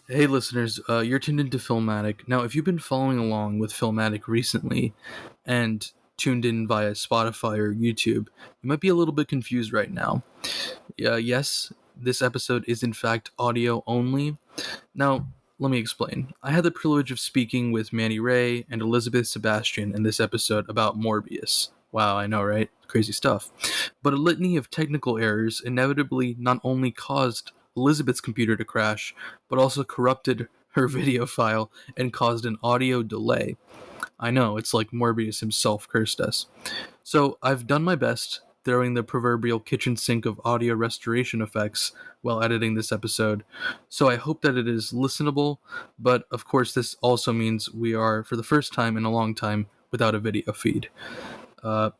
Hey listeners, you're tuned into Filmatic. Now, if you've been following along with Filmatic recently and tuned in via Spotify or YouTube, you might be a little bit confused right now. Yes, this episode is in fact audio only. Now, let me explain. I had the privilege of speaking with Manny Rea and Elizabeth Sebastian in this episode about Morbius. Wow, I know, right? Crazy stuff. But a litany of technical errors inevitably not only caused Elizabeth's computer to crash, but also corrupted her video file and caused an audio delay. I know, it's like Morbius himself cursed us. So I've done my best throwing the proverbial kitchen sink of audio restoration effects while editing this episode. So I hope that it is listenable, but of course this also means we are, for the first time in a long time, without a video feed.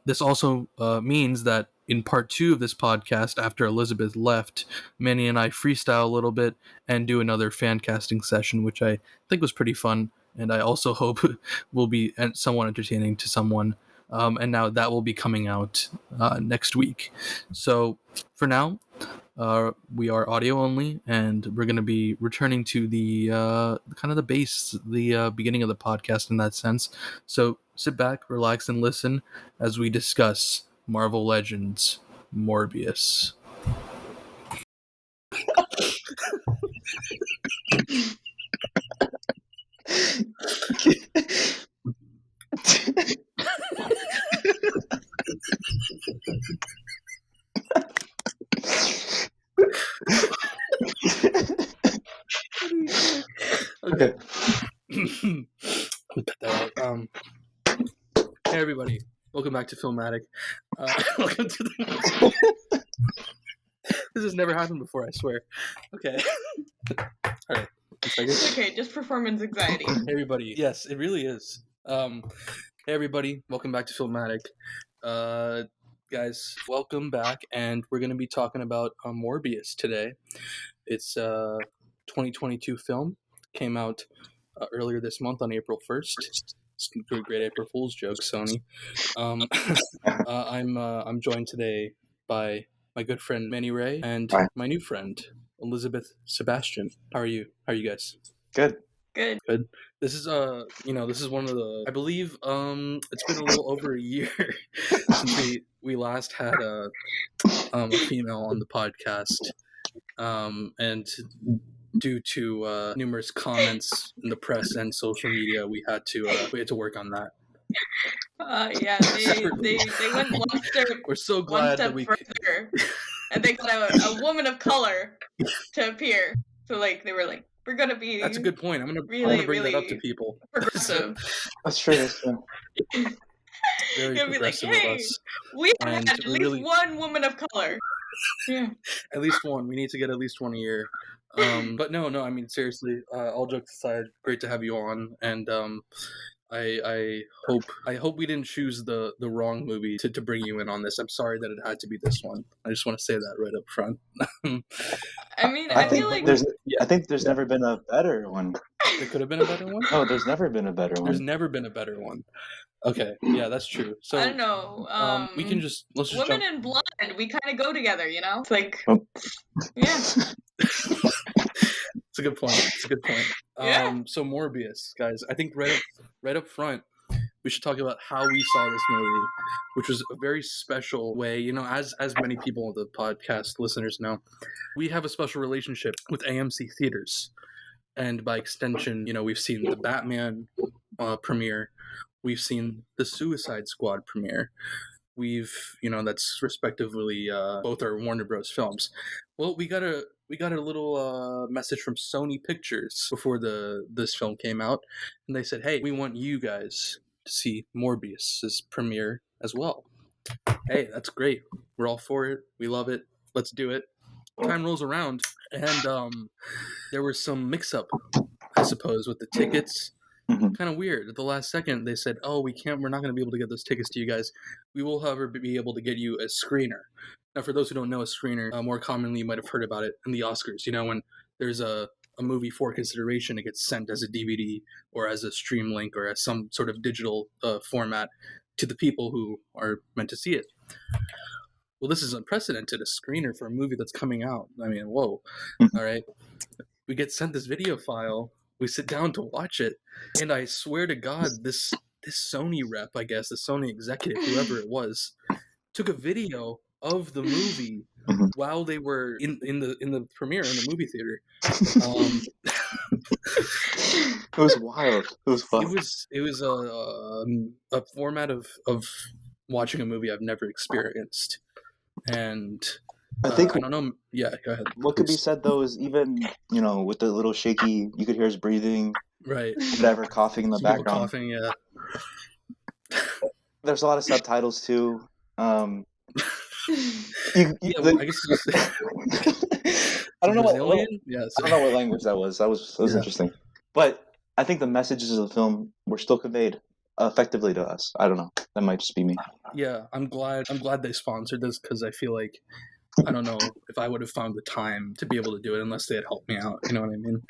This also means that in part 2 of this podcast, after Elizabeth left, Manny and I freestyle a little bit and do another fan casting session, which I think was pretty fun, and I also hope will be somewhat entertaining to someone. And now that will be coming out next week. So for now, we are audio only, and we're going to be returning to the kind of the base, the beginning of the podcast in that sense. So sit back, relax, and listen as we discuss Marvel Legends Morbius. Okay. We'll cut that out. Hey everybody, welcome back to Filmatic. Welcome to the. This has never happened before, I swear. Okay. All right. It's okay, just performance anxiety. Hey everybody, yes, it really is. Hey everybody, welcome back to Filmatic. Guys, welcome back, and we're going to be talking about Morbius today. It's a 2022 film, came out earlier this month on April 1st. Great April Fool's joke, Sony. I'm joined today by my good friend Manny Rea and my new friend Elizabeth Sebastian. How are you? How are you guys? Good. This is this is one of the, I believe it's been a little over a year since we last had a female on the podcast, and due to numerous comments in the press and social media, we had to work on that. Yeah, they went one step. We're so glad that we further, and they got a woman of color to appear. So they were like, we're gonna be. That's a good point. I'm gonna bring that up to people. Progressive. That's true. Very progressive like, hey, of us. We had at least one woman of color. Yeah. At least one. We need to get at least one a year. But no, I mean, seriously, all jokes aside, great to have you on, and I hope we didn't choose the wrong movie to bring you in on this. I'm sorry that it had to be this one. I just want to say that right up front. I mean, I feel like I think there's never been a better one. There could have been a better one? No, there's never been a better one. There's never been a better one. Okay, yeah, that's true. So I don't know. let's just Women jump. in Blood, we kind of go together, you know? It's like, yeah. It's a good point. Yeah. So Morbius, guys, I think right up front, we should talk about how we saw this movie, which was a very special way. You know, as many people of the podcast listeners know, we have a special relationship with AMC theaters, and by extension, you know, we've seen the Batman premiere, we've seen the Suicide Squad premiere. That's respectively both are Warner Bros. Films. Well, we got a little message from Sony Pictures before this film came out, and they said, "Hey, we want you guys to see Morbius's premiere as well." Hey, that's great. We're all for it. We love it. Let's do it. Time rolls around, and there was some mix-up, I suppose, with the tickets. Mm-hmm. Kind of weird. At the last second, they said, "Oh, we're not going to be able to get those tickets to you guys. We will, however, be able to get you a screener." Now, for those who don't know, a screener, more commonly you might have heard about it in the Oscars. You know, when there's a movie for consideration, it gets sent as a DVD or as a stream link or as some sort of digital format to the people who are meant to see it. Well, this is unprecedented, a screener for a movie that's coming out. I mean, whoa. All right. we get sent this video file. We sit down to watch it, and I swear to God, this Sony rep, I guess, the Sony executive, whoever it was, took a video of the movie Mhm. while they were in the premiere in the movie theater. It was wild. It was fun. It was a format of watching a movie I've never experienced, and I think I don't know. Yeah, go ahead. what could be please. said though is even, with the little shaky, you could hear his breathing, Right. whatever, coughing in the Some people background. coughing. Yeah. There's a lot of subtitles too. Yeah. Well, I guess it's just I don't know what Brazilian. Yeah. I don't know what language that was. That was Yeah. interesting. But I think the messages of the film were still conveyed effectively to us. I don't know. That might just be me. Yeah, I'm glad they sponsored this because I feel like I don't know if I would have found the time to be able to do it unless they had helped me out. You know what I mean?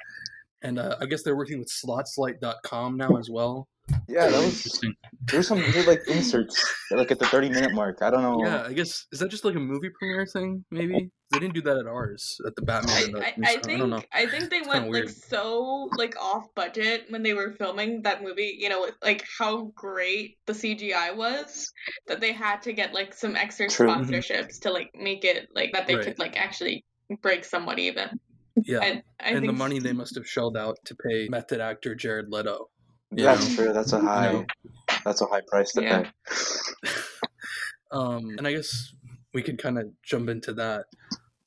And I guess they're working with slotslight.com now as well. Yeah, that Very was interesting. there's some weird like inserts like at the 30-minute mark. I don't know. Yeah, I guess is that just like a movie premiere thing? Maybe they didn't do that at ours at the Batman. And I I don't know. think they It's kinda went weird. like so like off budget when they were filming that movie, with, like how great the CGI was that they had to get like some extra True. sponsorships to like make it like that they Right. could like actually break somewhat even. Yeah, I and the think money they must have shelled out to pay method actor Jared Leto. You That's know? true. That's a high price to Yeah. pay. And I guess we could kind of jump into that,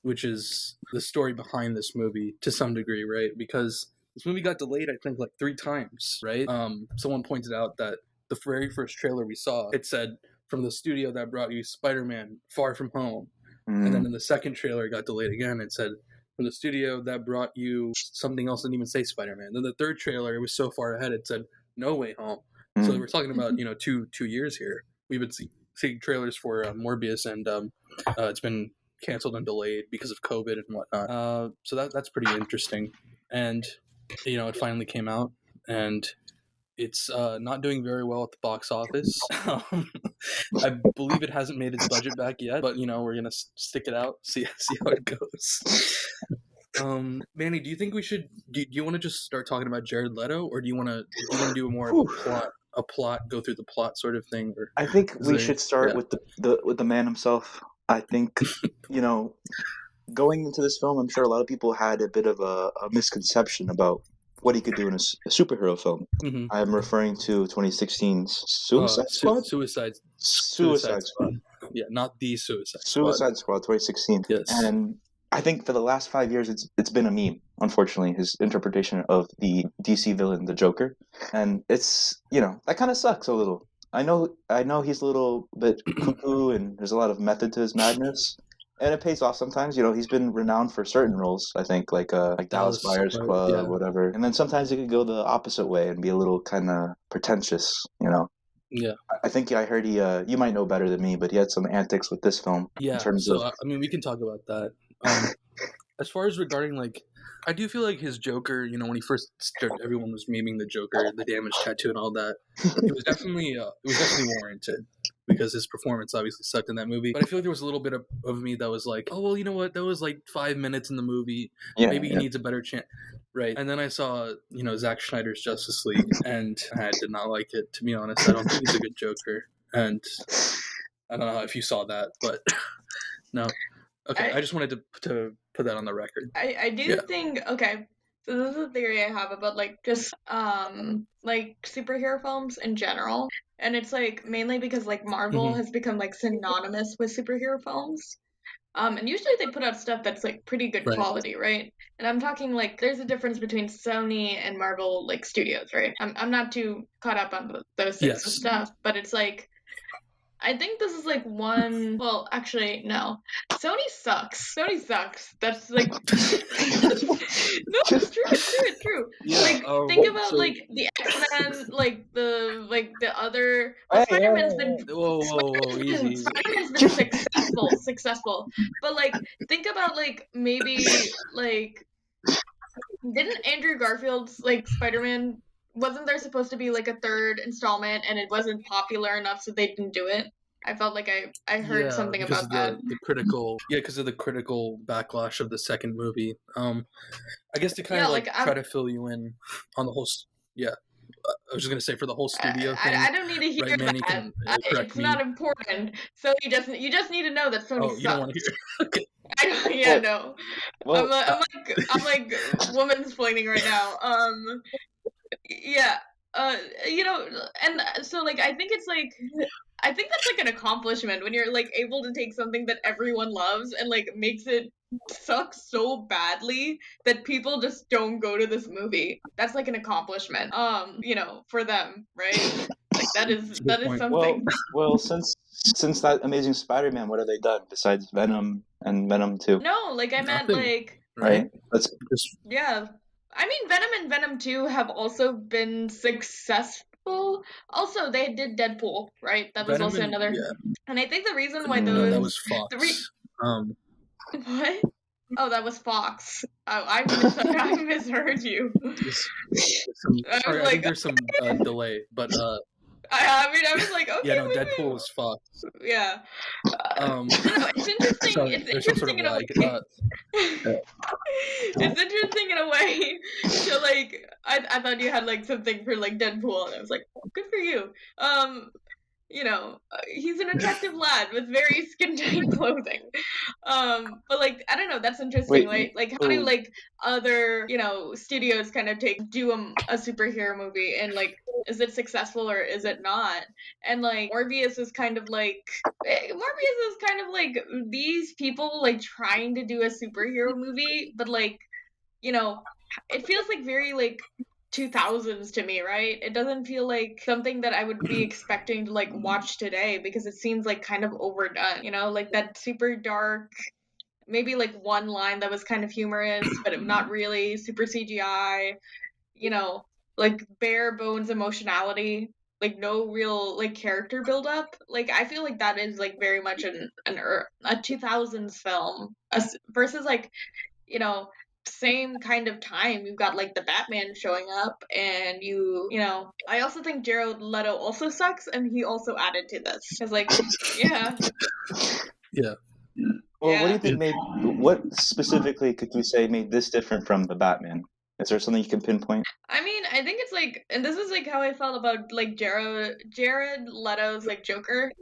which is the story behind this movie to some degree, right? Because this movie got delayed, I think, like 3 times, right? Someone pointed out that the very first trailer we saw, it said, from the studio that brought you Spider-Man Far From Home. And then in the second trailer, it got delayed again. It said, from the studio that brought you something else, didn't even say Spider-Man. Then the third trailer, it was so far ahead, it said No Way Home. So we're talking about 2 years here. We've been seeing trailers for Morbius, and it's been canceled and delayed because of COVID and whatnot. So that's pretty interesting. And it finally came out, and it's not doing very well at the box office. I believe it hasn't made its budget back yet, but we're gonna stick it out, see how it goes. Manny, do you think we should? Do you want to just start talking about Jared Leto, or do you want to do more of a plot, go through the plot sort of thing? Or I think we should start with the man himself. I think going into this film, I'm sure a lot of people had a bit of a misconception about what he could do in a superhero film. Mm-hmm. I am referring to 2016's Suicide Squad. Suicide Squad. Yeah, not the Suicide Squad 2016. Yes. And I think for the last 5 years, it's been a meme, unfortunately, his interpretation of the DC villain, the Joker. And it's, that kind of sucks a little. I know he's a little bit cuckoo and there's a lot of method to his madness. And it pays off sometimes. He's been renowned for certain roles, I think, like Dallas Buyers Club, whatever. And then sometimes it could go the opposite way and be a little kind of pretentious, Yeah. I think I heard you might know better than me, but he had some antics with this film. Yeah, in terms so of... I mean, we can talk about that. As far as regarding, like, I do feel like his Joker, when he first started, everyone was memeing the Joker, the damage tattoo and all that. It was definitely warranted, because his performance obviously sucked in that movie. But I feel like there was a little bit of me that was like, oh, well, you know what? That was like 5 minutes in the movie. Yeah, maybe he needs a better chance. Right. And then I saw, Zack Snyder's Justice League, and I did not like it, to be honest. I don't think he's a good Joker. And I don't know if you saw that, but no. Okay, I just wanted to put that on the record. I do think, okay, so this is a theory I have about like just like superhero films in general. And it's like mainly because like Marvel has become like synonymous with superhero films. And usually they put out stuff that's like pretty good quality, right? And I'm talking like there's a difference between Sony and Marvel like studios, right? I'm not too caught up on those types of stuff, but it's like I think this is like one. Well, actually, no. Sony sucks. That's like no, it's true. It's true. Yeah, like think about like the X-Men, like the other. Well, Spider-Man's been Spider-Man's been successful. But like think about like maybe like didn't Andrew Garfield's like Spider-Man, wasn't there supposed to be like a third installment and it wasn't popular enough so they didn't do it? I felt like I heard something because about that. of the critical because of the critical backlash of the second movie. I guess to kind of like try to fill you in on the whole. I was just gonna say for the whole studio thing. I don't need to hear right, Manny that. can correct It's me. not important. So you just need to know that Sony sucks. You don't want to hear? Okay. No. Well, I'm like woman's explaining right now. Yeah. And so like I think it's like I think that's like an accomplishment when you're like able to take something that everyone loves and like makes it suck so badly that people just don't go to this movie. That's like an accomplishment. For them, right? Like that is something. Well, since that Amazing Spider-Man, what have they done besides Venom and Venom 2? No, like I meant Nothing, like Right? That's yeah. I mean Venom and Venom 2 have also been successful. Also, they did Deadpool, right? That was also another. And I think the reason why those that was Fox. What? Oh, that was Fox. Oh, I misheard you. Sorry, I think there's some delay, but I was like, okay. no, Deadpool was Fox. Yeah. It's interesting. Sorry, it's there's some sort interesting of lag. It's interesting in a way. So like, I thought you had like something for like Deadpool, and I was like, oh, good for you. He's an attractive lad with very skin-tight clothing. But like, I don't know, that's interesting. Wait, Like how do like other, studios kind of do a superhero movie and like, is it successful or is it not? And like, Morbius is kind of like these people like trying to do a superhero movie, but like, it feels like very like 2000s to me, right? It doesn't feel like something that I would be expecting to like watch today because it seems like kind of overdone, like that super dark, maybe like one line that was kind of humorous, but not really, super CGI, like bare bones emotionality, like no real like character build up. Like I feel like that is like very much a 2000s film versus like, same kind of time you've got like the Batman showing up and I also think Jared Leto also sucks and he also added to this because like yeah well, what do you think what specifically could you say made this different from the Batman? Is there something you can pinpoint? I mean, I think it's like, and this is like how I felt about like Jared Leto's like Joker,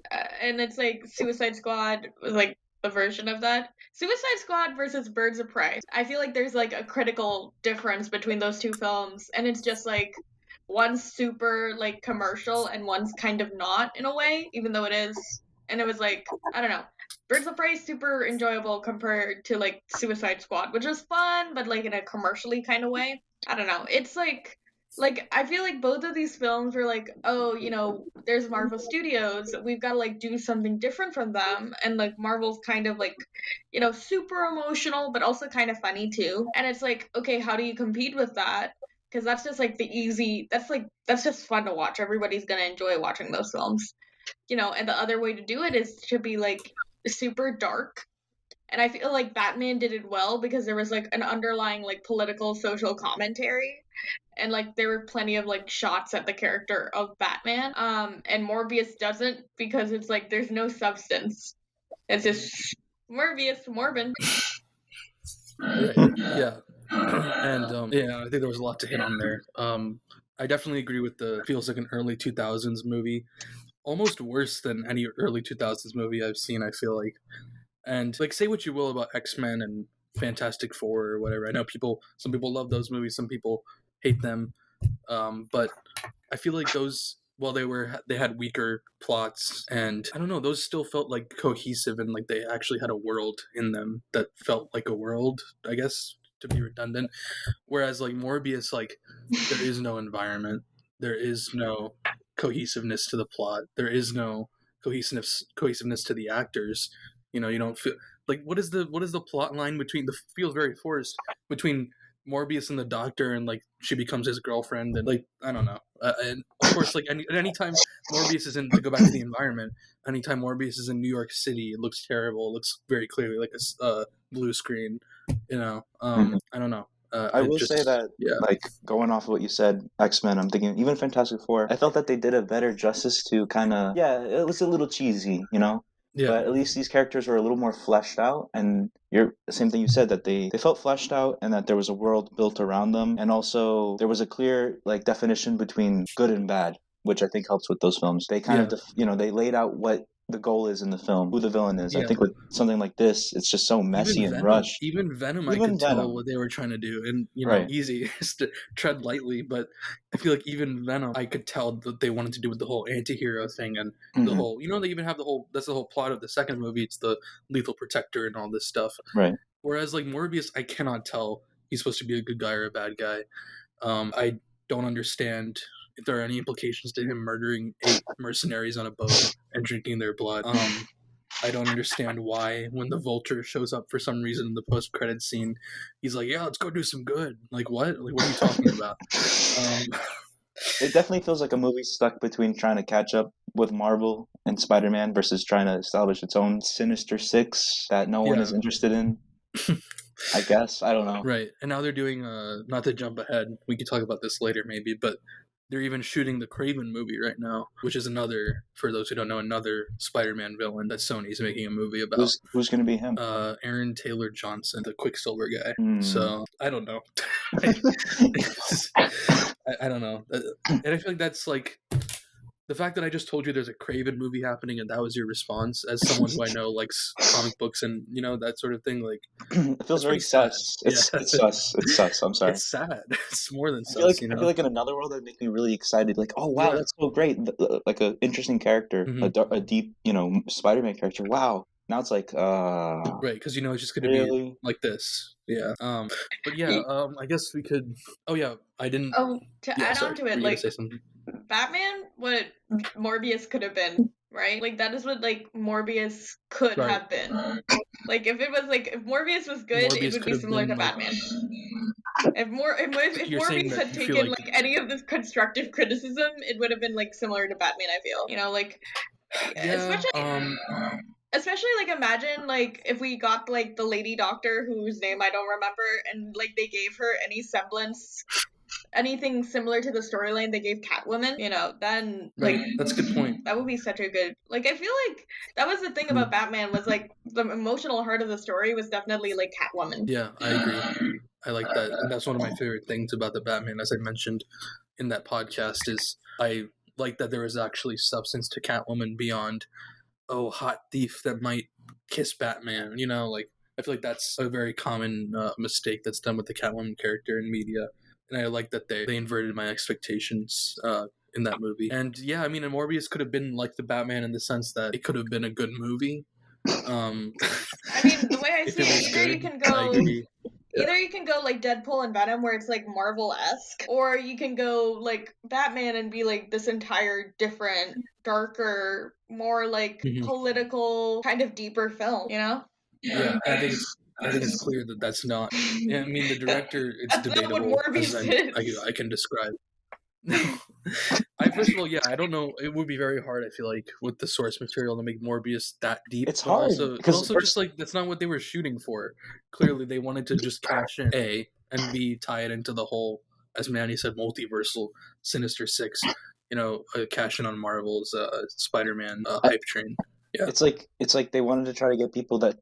and it's like Suicide Squad was like the version of that. Suicide Squad versus Birds of Prey. I feel like there's like a critical difference between those two films, and it's just like one's super like commercial and one's kind of not in a way, even though it is. And it was like, I don't know. Birds of Prey is super enjoyable compared to like Suicide Squad, which is fun, but like in a commercially kind of way. I don't know. It's like I feel like both of these films were like, oh, there's Marvel Studios, we've got to like do something different from them, and like Marvel's kind of like, super emotional but also kind of funny too. And it's like, okay, how do you compete with that? Because that's just like that's just fun to watch. Everybody's gonna enjoy watching those films, and the other way to do it is to be like super dark. And I feel like Batman did it well because there was like an underlying like political social commentary, and like there were plenty of like shots at the character of Batman. And Morbius doesn't because it's like there's no substance. It's just Morbius, Morbin. Right. Yeah. And I think there was a lot to hit on there. I definitely agree with feels like an early 2000s movie, almost worse than any early 2000s movie I've seen, I feel like. And like, say what you will about X-Men and Fantastic Four or whatever. I know some people love those movies, some people hate them. But I feel like those, while they had weaker plots, and I don't know, those still felt like cohesive and like they actually had a world in them that felt like a world, I guess, to be redundant. Whereas like Morbius, like there is no environment, there is no cohesiveness to the plot, there is no cohesiveness to the actors. You don't feel like what is the plot line between feels very forced between Morbius and the Doctor, and like she becomes his girlfriend, and like I don't know. And of course, like anytime Morbius is in, to go back to the environment, anytime Morbius is in New York City, it looks terrible. It looks very clearly like a blue screen. I don't know. I will say that, like, going off of what you said, X-Men, I'm thinking even Fantastic Four, I felt that they did a better justice to kind of, it was a little cheesy, you know? Yeah. But at least these characters were a little more fleshed out, and the same thing you said, that they felt fleshed out and that there was a world built around them, and also there was a clear, like, definition between good and bad, which I think helps with those films. They kind of, they laid out what the goal is in the film, who the villain is. I think with something like this, it's just so messy and rushed. Even Venom, I could tell what they were trying to do, and easy is to tread lightly, but I feel like even Venom, I could tell that they wanted to do with the whole anti-hero thing and the whole, they even have that's the whole plot of the second movie. It's the lethal protector and all this stuff. Right. Whereas like Morbius, I cannot tell he's supposed to be a good guy or a bad guy. I don't understand if there are any implications to him murdering 8 mercenaries on a boat and drinking their blood. I don't understand why when the Vulture shows up for some reason in the post-credit scene, he's like, let's go do some good. Like, what? Like, what are you talking about? It definitely feels like a movie stuck between trying to catch up with Marvel and Spider-Man versus trying to establish its own Sinister Six that no one is interested in. I guess. I don't know. Right. And now they're doing, not to jump ahead, we could talk about this later maybe, but they're even shooting the Kraven movie right now, which is another, for those who don't know, another Spider-Man villain that Sony's making a movie about. Who's going to be him? Aaron Taylor Johnson, the Quicksilver guy. So, I don't know. I don't know. And I feel like that's like, the fact that I just told you there's a Kraven movie happening and that was your response, as someone who I know likes comic books and, that sort of thing, like... It feels very sus. It's sus. It's sus. I'm sorry. It's sad. It's more than sus, I feel like in another world, that'd make me really excited. Like, oh, wow, that's so great. Like, an interesting character. A deep, Spider-Man character. Wow. Now it's like, Right, because, it's just going to be like this. Yeah. But yeah, I guess we could... Oh, yeah, I didn't... Oh, to add on to it, like... Say something? Batman, what Morbius could have been, right? Like, that is what, like, Morbius could have been. Like, if Morbius was good, Morbius it would be similar to Batman. If Morbius had taken, like, any of this constructive criticism, it would have been, like, similar to Batman, I feel. Like, especially, like, imagine, like, if we got, like, the lady doctor whose name I don't remember, and, like, they gave her any semblance... anything similar to the storyline they gave Catwoman, then like that's a good point. That would be such a good, like, I feel like that was the thing about Batman, was like the emotional heart of the story was definitely like Catwoman. Yeah, I agree. I like that, and that's one of my favorite things about the Batman, as I mentioned in that podcast, is I like that there is actually substance to Catwoman beyond hot thief that might kiss Batman. Like, I feel like that's a very common mistake that's done with the Catwoman character in media. And I like that they inverted my expectations in that movie. And yeah, I mean, Morbius could have been like the Batman in the sense that it could have been a good movie. I mean, the way I see it, either you can go like Deadpool and Venom, where it's like Marvel-esque, or you can go like Batman and be like this entire different, darker, more like political, kind of deeper film, Yeah, I think it's clear that that's not... I mean, the director, it's debatable, as I can describe. First of all, I don't know. It would be very hard, I feel like, with the source material to make Morbius that deep. It's hard. Also just like, that's not what they were shooting for. Clearly, they wanted to just cash in, A, and B, tie it into the whole, as Manny said, multiversal Sinister Six, cash in on Marvel's Spider-Man hype train. Yeah. It's like they wanted to try to get people that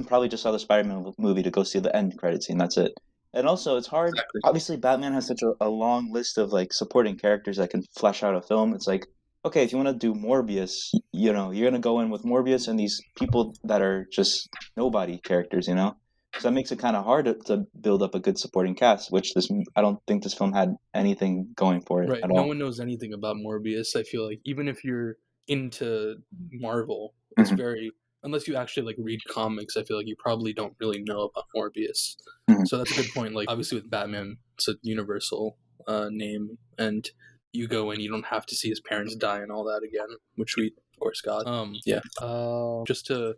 probably just saw the Spider-Man movie to go see the end credit scene. That's it. And also, it's hard. Exactly. Obviously, Batman has such a long list of like supporting characters that can flesh out a film. It's like, okay, if you want to do Morbius, you're gonna go in with Morbius and these people that are just nobody characters, So that makes it kind of hard to build up a good supporting cast. Which I don't think this film had anything going for it at all. No one knows anything about Morbius. I feel like even if you're into Marvel, it's very... Unless you actually like read comics, I feel like you probably don't really know about Morbius. So that's a good point. Like, obviously with Batman, it's a universal name, and you go in, you don't have to see his parents die and all that again, which we of course got. Just to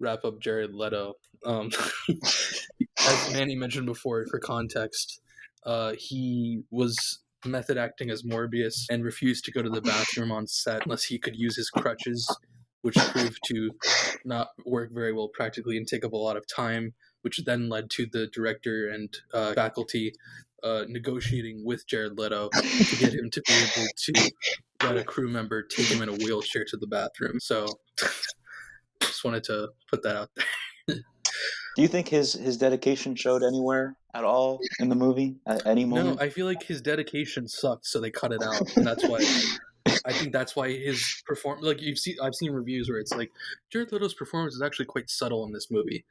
wrap up Jared Leto, as Manny mentioned before, for context, he was method acting as Morbius and refused to go to the bathroom on set unless he could use his crutches, which proved to not work very well practically and take up a lot of time. which then led to the director and faculty negotiating with Jared Leto to get him to be able to let a crew member take him in a wheelchair to the bathroom. So just wanted to put that out there. Do you think his dedication showed anywhere at all in the movie at any moment? No, I feel like his dedication sucked, so they cut it out, and that's why. I think that's why his performance, like I've seen reviews where it's like Jared Leto's performance is actually quite subtle in this movie.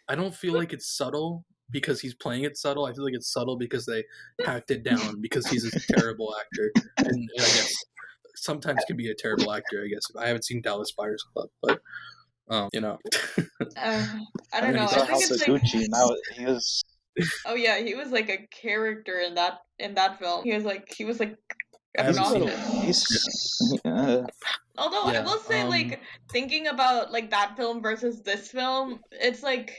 I don't feel like it's subtle because he's playing it subtle. I feel like it's subtle because they hacked it down because he's a terrible actor, and I guess sometimes can be a terrible actor. I guess I haven't seen Dallas Buyers Club, but you know, I don't know. he's I think House it's of like, Gucci. Now he was. oh yeah, he was like a character in that film. He was like I haven't seen it. obnoxious. Although I Yeah, will say, like, thinking about like that film versus this film, it's like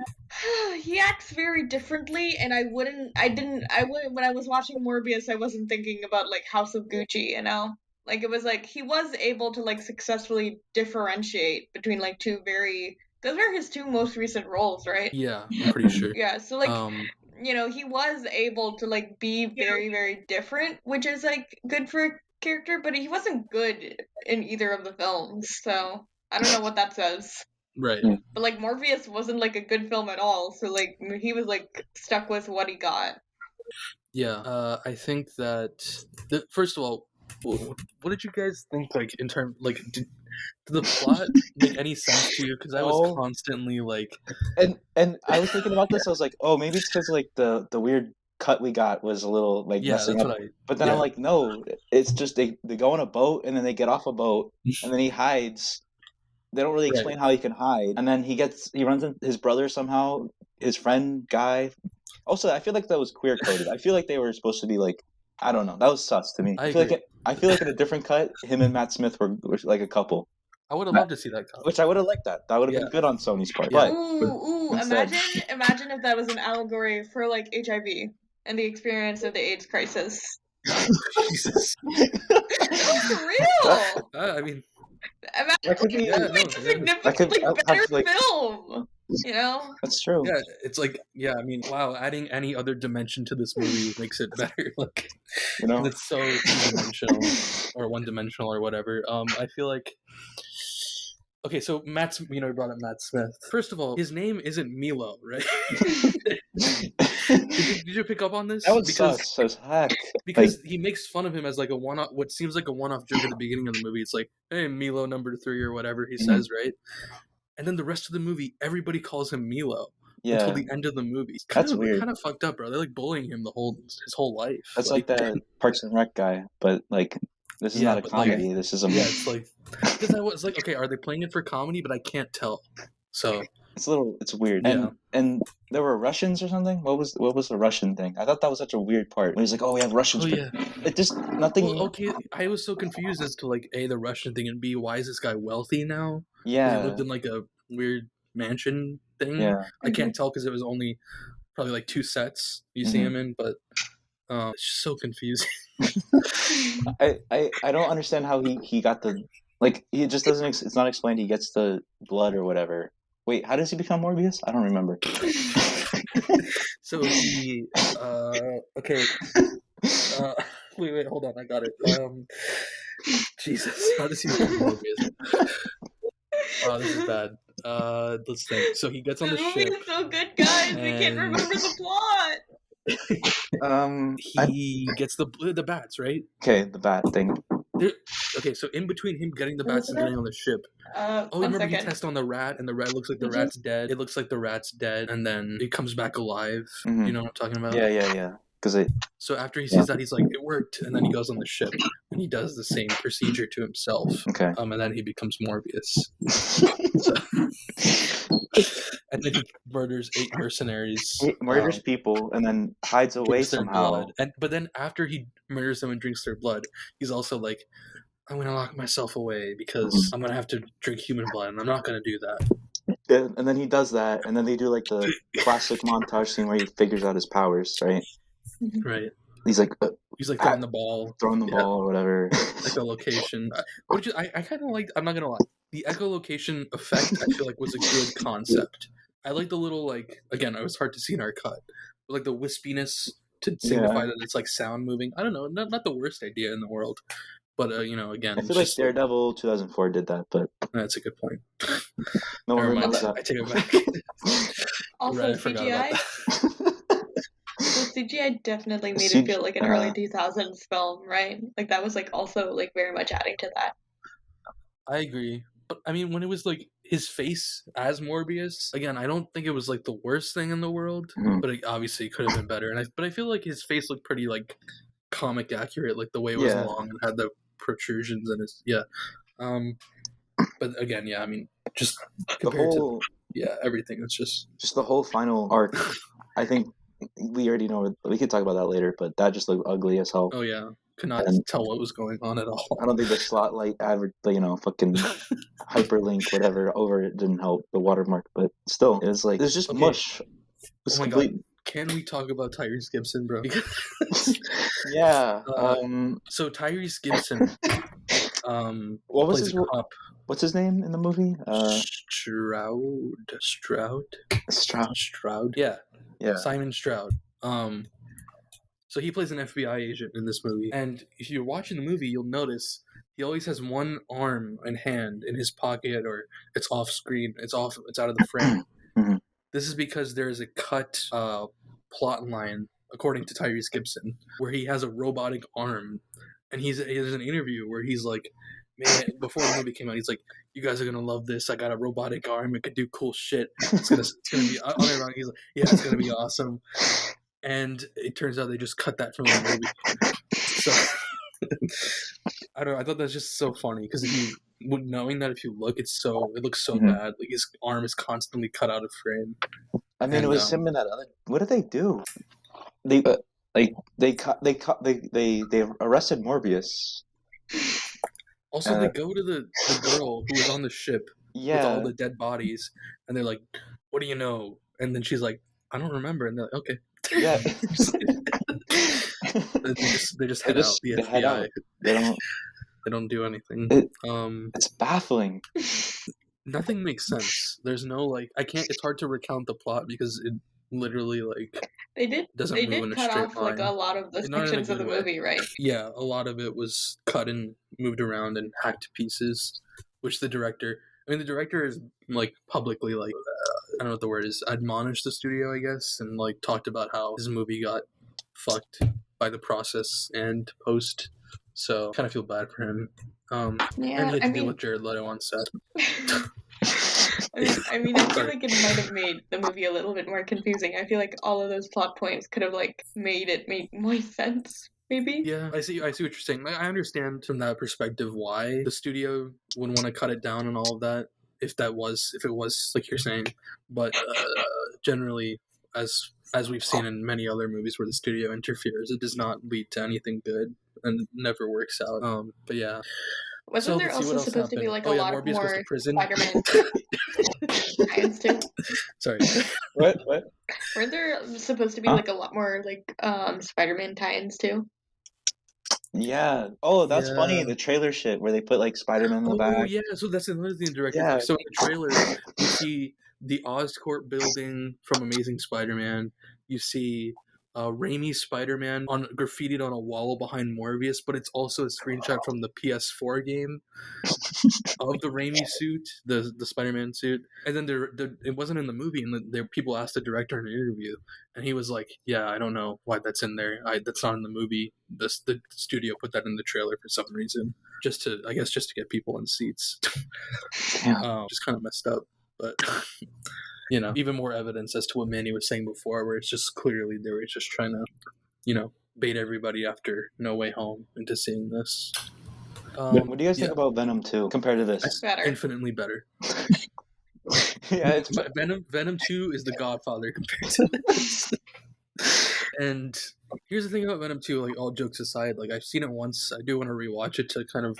he acts very differently, and I wouldn't when I was watching Morbius, I wasn't thinking about like House of Gucci, you know? Like it was like he was able to like successfully differentiate between like those were his two most recent roles, right? Yeah, I'm pretty sure. Yeah, so like you know, he was able to like be very, very different, which is like good for a character, but he wasn't good in either of the films, so I don't know what that says. Right. But like Morbius wasn't like a good film at all, so like he was like stuck with what he got. Yeah, I think that first of all, what did you guys think? Like in terms, like did the plot make any sense to you? Because I was constantly like, and I was thinking about this. I was like, oh, maybe it's because like the weird cut we got was a little like messing up. But then I'm like, no, it's just they go on a boat and then they get off a boat and then he hides. They don't really explain how he can hide, and then he runs into his brother somehow, his friend guy. Also, I feel like that was queer coded. I feel like they were supposed to be like, I don't know, that was sus to me. I feel like in a different cut, him and Matt Smith were like a couple. I would have loved to see that cut. Which I would have liked that. That would have been good on Sony's part. Yeah. But imagine if that was an allegory for like HIV and the experience of the AIDS crisis. Jesus. That was real. I mean, that could be a significantly better film. You know? That's true. Yeah, it's like, I mean, wow, adding any other dimension to this movie makes it better. Like, you know, it's so two-dimensional or one-dimensional or whatever. I feel like, okay, so you brought up Matt Smith. First of all, his name isn't Milo, right? Did you pick up on this? That was sus as heck. Because he makes fun of him as like a one-off, what seems like a one-off joke at the beginning of the movie. It's like, hey, Milo number 3 or whatever he says, right? And then the rest of the movie, everybody calls him Milo until the end of the movie. That's weird. Kind of fucked up, bro. They're like bullying him his whole life. That's like the Parks and Rec guy, but like this is not a comedy. Like, this is a it's like because I was like, okay, are they playing it for comedy? But I can't tell. So it's weird. And there were Russians or something. What was the Russian thing? I thought that was such a weird part. When he's like, oh, we have Russians. It just nothing. Well, okay, I was so confused as to like A, the Russian thing, and B, why is this guy wealthy now? Yeah, he lived in like a weird mansion thing. Yeah, I can't tell because it was only probably like 2 sets you see him in, but it's just so confusing. I don't understand how he got the like. He just doesn't. It's not explained. He gets the blood or whatever. Wait, how does he become Morbius? I don't remember. So he okay. Wait, hold on, I got it. Jesus, how does he become Morbius? Oh, this is bad. Let's think. So he gets on the ship. The movie is so good, guys. We can't remember the plot. He gets the bats, right? Okay, the bat thing. Okay, so in between him getting the bats and getting on the ship, remember he tests on the rat, and the rat looks like the rat's dead. It looks like the rat's dead, and then it comes back alive. Mm-hmm. You know what I'm talking about? Yeah. So after he sees that, he's like, it worked, and then he goes on the ship, and he does the same procedure to himself. Okay. And then he becomes Morbius. And then he murders 8 mercenaries. He murders people, and then hides away somehow. But then after he murders them and drinks their blood, he's also like, I'm going to lock myself away because I'm going to have to drink human blood, and I'm not going to do that. And then he does that, and then they do like the classic montage scene where he figures out his powers, right? Right. He's like throwing the ball or whatever. Echolocation. I kind of like. I'm not gonna lie. The echolocation effect I feel like was a good concept I like the little, like, again, it was hard to see in our cut, but like the wispiness to signify that it's like sound moving. I don't know, not the worst idea in the world, but again, I feel it's like just Daredevil 2004 did that, but that's a good point. no one Never mind remembers that. that. I take it back. Also, Right, I forgot about CGI. that. The CGI definitely made it CG feel like an early 2000s film, right? Like that was like also like very much adding to that. I agree. But I mean, when it was like his face as Morbius, again, I don't think it was like the worst thing in the world, Mhm. but it obviously could have been better. But I feel like his face looked pretty like comic accurate, like the way it was Yeah. long and had the protrusions in his But again, yeah, I mean, just The compared to whole everything, it's just the whole final arc, I think we already know. We could talk about that later, but that just looked ugly as hell. oh yeah, could not And tell what was going on at all. I don't think the spotlight fucking hyperlink whatever over it didn't help the watermark, but still, it was like it's just Okay. mush. It's Oh my complete. god, can we talk about Tyrese Gibson, bro? Yeah. So Tyrese Gibson, What was plays his a cop. What's his name in the movie? Stroud. Yeah. Yeah. Simon Stroud. So he plays an FBI agent in this movie, and if you're watching the movie, you'll notice he always has one arm and hand in his pocket, or it's off screen. It's out of the frame. Mhm. This is because there is a cut plot line, according to Tyrese Gibson, where he has a robotic arm, and there's an interview where he's like, "Man," before the movie came out, he's like, "You guys are gonna love this. I got a robotic arm. It could do cool shit. It's gonna be." He's like, "Yeah, it's gonna be awesome." And it turns out they just cut that from the movie. So I don't know. I thought that's just so funny because knowing that if you look, it looks so bad. Like his arm is constantly cut out of frame. I mean, it was him and that other. What did they do? They arrested Morbius. Also, they go to the girl who was on the ship with all the dead bodies, and they're like, "What do you know?" And then she's like, "I don't remember." And they're like, "Okay." Yeah. they just head out. The FBI. Head out. They don't do anything. It's baffling. Nothing makes sense. There's no like. I can't. It's hard to recount the plot because it literally like They did cut off line. like a lot of the sections of the movie, right? Yeah, a lot of it was cut and moved around and hacked to pieces, which the director is like publicly like I don't know what the word is, admonished the studio, I guess, and like talked about how his movie got fucked by the process and post. So kind of feel bad for him. And he had to deal with Jared Leto on set. I feel like it might have made the movie a little bit more confusing. I feel like all of those plot points could have like made it make more sense. Maybe. Yeah, I see what you're saying. I understand from that perspective why the studio would want to cut it down and all of that. If it was like you're saying, but generally, as we've seen in many other movies where the studio interferes, it does not lead to anything good and never works out. But yeah. Wasn't there also supposed to be like a lot Morbius more goes to prison. Spider-Man tie-ins too? Sorry. What? Weren't there supposed to be like a lot more like Spider-Man tie-ins too? Yeah. Oh, that's funny. The trailer shit where they put like Spider-Man in the back. Oh yeah, so that's another thing directed. Yeah. So in the trailer, you see the Oscorp building from Amazing Spider-Man. You see Raimi's Spider-Man graffitied on a wall behind Morbius, but it's also a screenshot from the PS4 game of the Raimi suit, the Spider-Man suit. And then it wasn't in the movie, and people asked the director in an interview, and he was like, "Yeah, I don't know why that's in there. That's not in the movie. The studio put that in the trailer for some reason, just to get people in seats." Yeah. Just kind of messed up, but. Even more evidence as to what Manny was saying before, where it's just clearly they were just trying to, bait everybody after No Way Home into seeing this. What do you guys think about Venom 2 compared to this? Better. Infinitely better. Yeah, it's Venom 2 is the Godfather compared to this. And here's the thing about Venom 2, like all jokes aside, like I've seen it once. I do want to rewatch it to kind of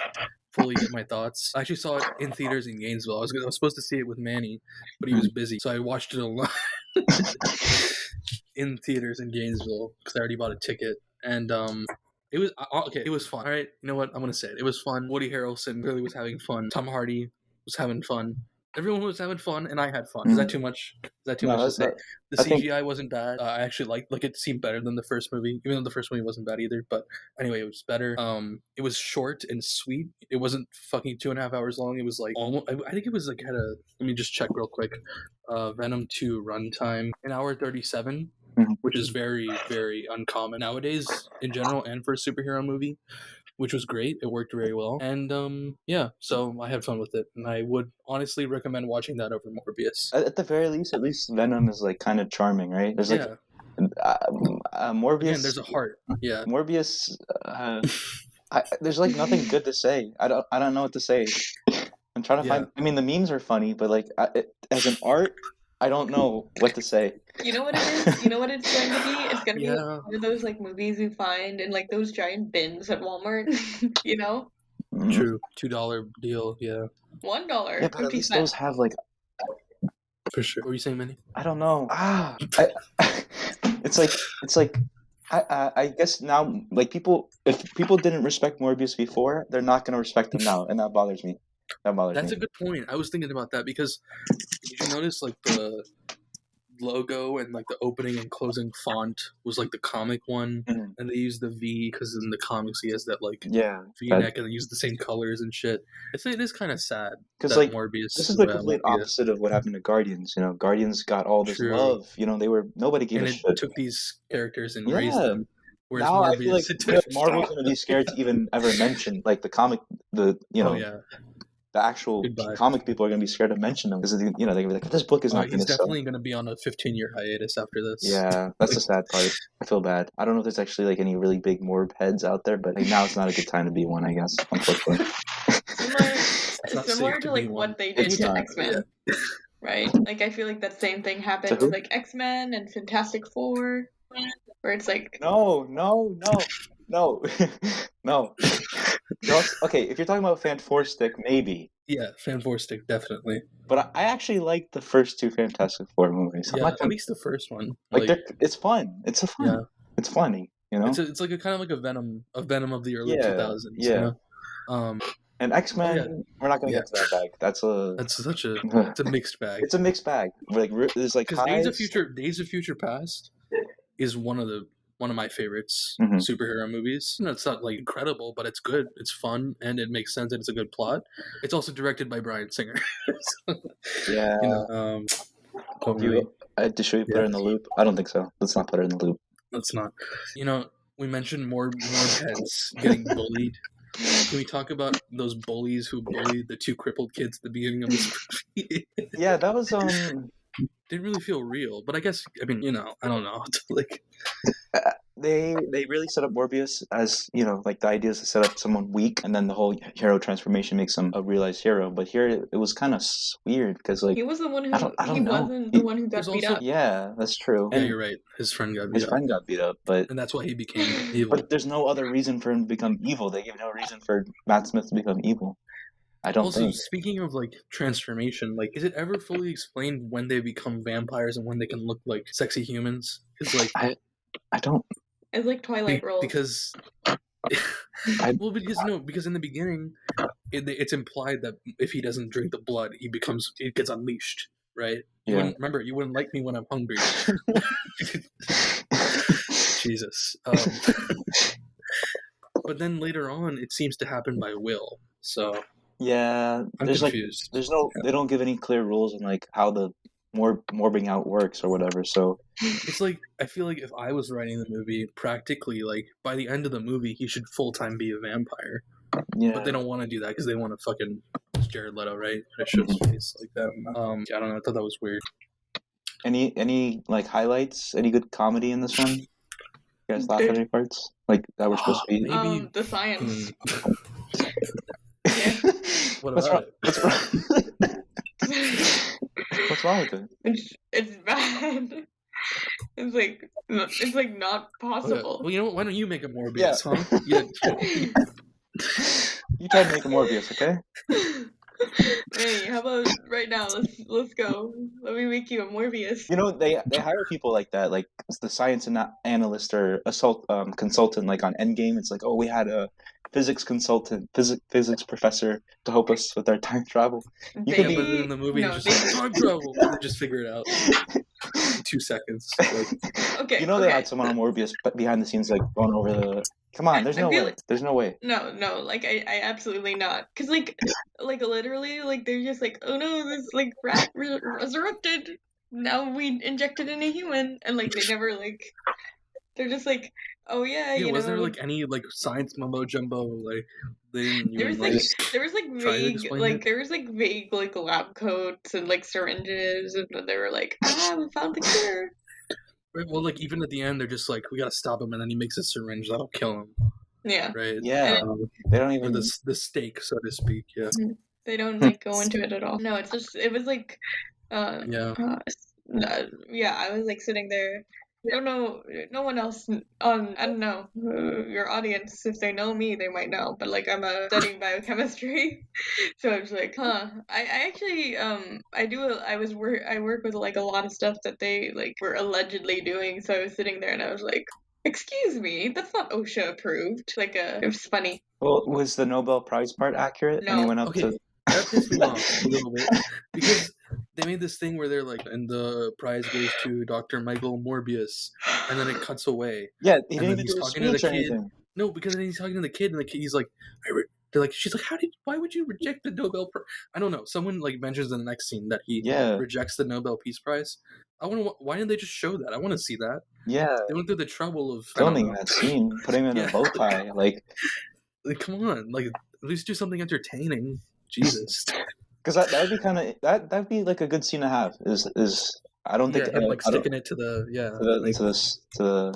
fully get my thoughts. I actually saw it in theaters in Gainesville. I was supposed to see it with Manny, but he was busy, so I watched it alone in theaters in Gainesville because I already bought a ticket. And it was okay. It was fun. All right, you know what? I'm gonna say it. It was fun. Woody Harrelson really was having fun. Tom Hardy was having fun. Everyone was having fun, and I had fun. Is that too much? Is that too much to say? The CGI wasn't bad. I actually like it seemed better than the first movie, even though the first movie wasn't bad either. But anyway, it was better. It was short and sweet. It wasn't fucking 2.5 hours long. It was like almost. I think it was like had a. Let me just check real quick. Venom 2 runtime 1:37, which is very very uncommon nowadays in general and for a superhero movie. Which was great. It worked very well. And yeah, so I had fun with it. And I would honestly recommend watching that over Morbius. At the very least, at least Venom is like kind of charming, right? There's like Morbius. Again, there's a heart. Yeah. Morbius. There's like nothing good to say. I don't know what to say. I'm trying to find. I mean, the memes are funny, but like as an art, I don't know what to say. You know what it is? You know what it's going to be? It's going to be one of those like movies you find in like those giant bins at Walmart. You know? True. $2 deal. Yeah. $1. Yeah, but at least those have like. For sure. What were you saying, Manny? I don't know. It's like. I guess now, like if people didn't respect Morbius before, they're not going to respect him now, and that bothers me. That's a good point. I was thinking about that because did you notice like the logo and like the opening and closing font was like the comic one, and they used the V because in the comics he has that like V-neck and they use the same colors and shit. It is kind of sad because like Morbius. This is the complete opposite of what happened to Guardians. You know, Guardians got all this love. You know, nobody gave a shit. It took these characters and raised them. Whereas now Morbius, I feel like Marvel's going to be scared to even ever mention like the comic, the actual comic people are going to be scared to mention them because they're going to be like, this book is not going to sell. He's definitely going to be on a 15-year hiatus after this. Yeah, that's the sad part. I feel bad. I don't know if there's actually like any really big Morb heads out there, but like, now it's not a good time to be one, I guess, unfortunately. Similar to like what they did to X-Men. Yeah. Right? Like I feel like that same thing happened with like X-Men and Fantastic Four. Where it's like no. Okay, if you're talking about Fan4stick, maybe. Yeah, Fan4stick, definitely. But I actually like the first two Fantastic Four movies. Yeah, at least the first one. Like it's fun. It's fun. Yeah. It's funny. You know, it's like a kind of like a Venom of the early 2000s. Yeah. You know? And X-Men, we're not going to get to that bag. It's a mixed bag. It's a mixed bag. Like there's like Days of Future Past is one of my favorites superhero movies. You know, it's not like incredible, but it's good. It's fun and it makes sense and it's a good plot. It's also directed by Bryan Singer. Yeah. You know, should we put her in the loop? I don't think so. Let's not put her in the loop. Let's not. You know, we mentioned more heads getting bullied. Can we talk about those bullies who bullied the two crippled kids at the beginning of this movie? Yeah, that was didn't really feel real, but I mean, you know, I don't know. Like they really set up Morbius as, you know, like the idea is to set up someone weak and then the whole hero transformation makes him a realized hero. But here it was kind of weird because like he was the one who wasn't the one who got beat up. Yeah, that's true. Yeah, you're right. His friend got beat up, but and that's why he became evil. But there's no other reason for him to become evil. They give no reason for Matt Smith to become evil. I don't think. Speaking of like transformation, like is it ever fully explained when they become vampires and when they can look like sexy humans? Because like I don't. It's like Twilight roles. Because because in the beginning, it's implied that if he doesn't drink the blood, it gets unleashed, right? Yeah. You wouldn't like me when I'm hungry. Jesus. But then later on, it seems to happen by will. So. Yeah, I'm confused. They don't give any clear rules on like how the morbing out works or whatever. So it's like I feel like if I was writing the movie, practically like by the end of the movie, he should full time be a vampire. Yeah, but they don't want to do that because they want to fucking Jared Leto, right? Show his face like that. I don't know. I thought that was weird. Any like highlights? Any good comedy in this one? You guys laugh at any parts like that were supposed to be? Maybe the science. What's wrong? What's wrong with it? It's bad. It's like not possible. Okay. Well, you know what? Why don't you make a Morbius, huh? Yeah. You try to make a Morbius, okay? Hey, how about right now? Let's go. Let me make you a Morbius. You know, they hire people like that, like the science analyst or consultant, like on Endgame. It's like, oh, we had a physics consultant, physics professor to help us with our time travel. You could Yeah, be. but in the movie, no, he's just like, time travel. They just figure it out in 2 seconds. Like, Okay, You know they okay. had someone on Morbius behind the scenes like going over the. Come on, there's I no feel way. like- There's no way. No, like I absolutely not. Cause like literally, like they're just like, oh no, this like rat resurrected. Now we injected in a human, and like they never like. They're just like, oh yeah, yeah, you was know. there like any like science mumbo jumbo? Like, they didn't There even was like there was like try to vague explain like it? there was like vague like lab coats and like syringes, and then they were like, we found the cure. Right, well, like even at the end, they're just like, we gotta stop him, and then he makes a syringe that'll kill him. Yeah. Right. Yeah, Um, they don't or even. the stake, so to speak. Yeah. They don't like go into it at all. No, it's just it was like Yeah. yeah, I was like sitting there. I don't know, no one else on, I don't know, your audience, if they know me, they might know, but like I'm studying biochemistry, so I was like, I actually, I work with like a lot of stuff that they like were allegedly doing, so I was sitting there and I was like, excuse me, that's not OSHA approved, like, it was funny. Well, was the Nobel Prize part accurate when he No. went up Okay, to? that pissed me off a little bit because they made this thing where they're like, and the prize goes to Dr. Michael Morbius, and then it cuts away. Yeah, he And didn't then even he's do a talking to the speech or kid. anything. No, because then he's talking to the kid, and the kid, he's like, they're like, she's like, why would you reject the Nobel Prize? I don't know. Someone like mentions in the next scene that he Yeah, rejects the Nobel Peace Prize. Why didn't they just show that? I want to see that. yeah. They went through the trouble of I don't Filming know. that scene, putting him in Yeah. a bow tie, like. Like, come on, like at least do something entertaining. Jesus. Because that would be kind of that'd be like a good scene to have. Is I don't think him like I don't sticking it to the to the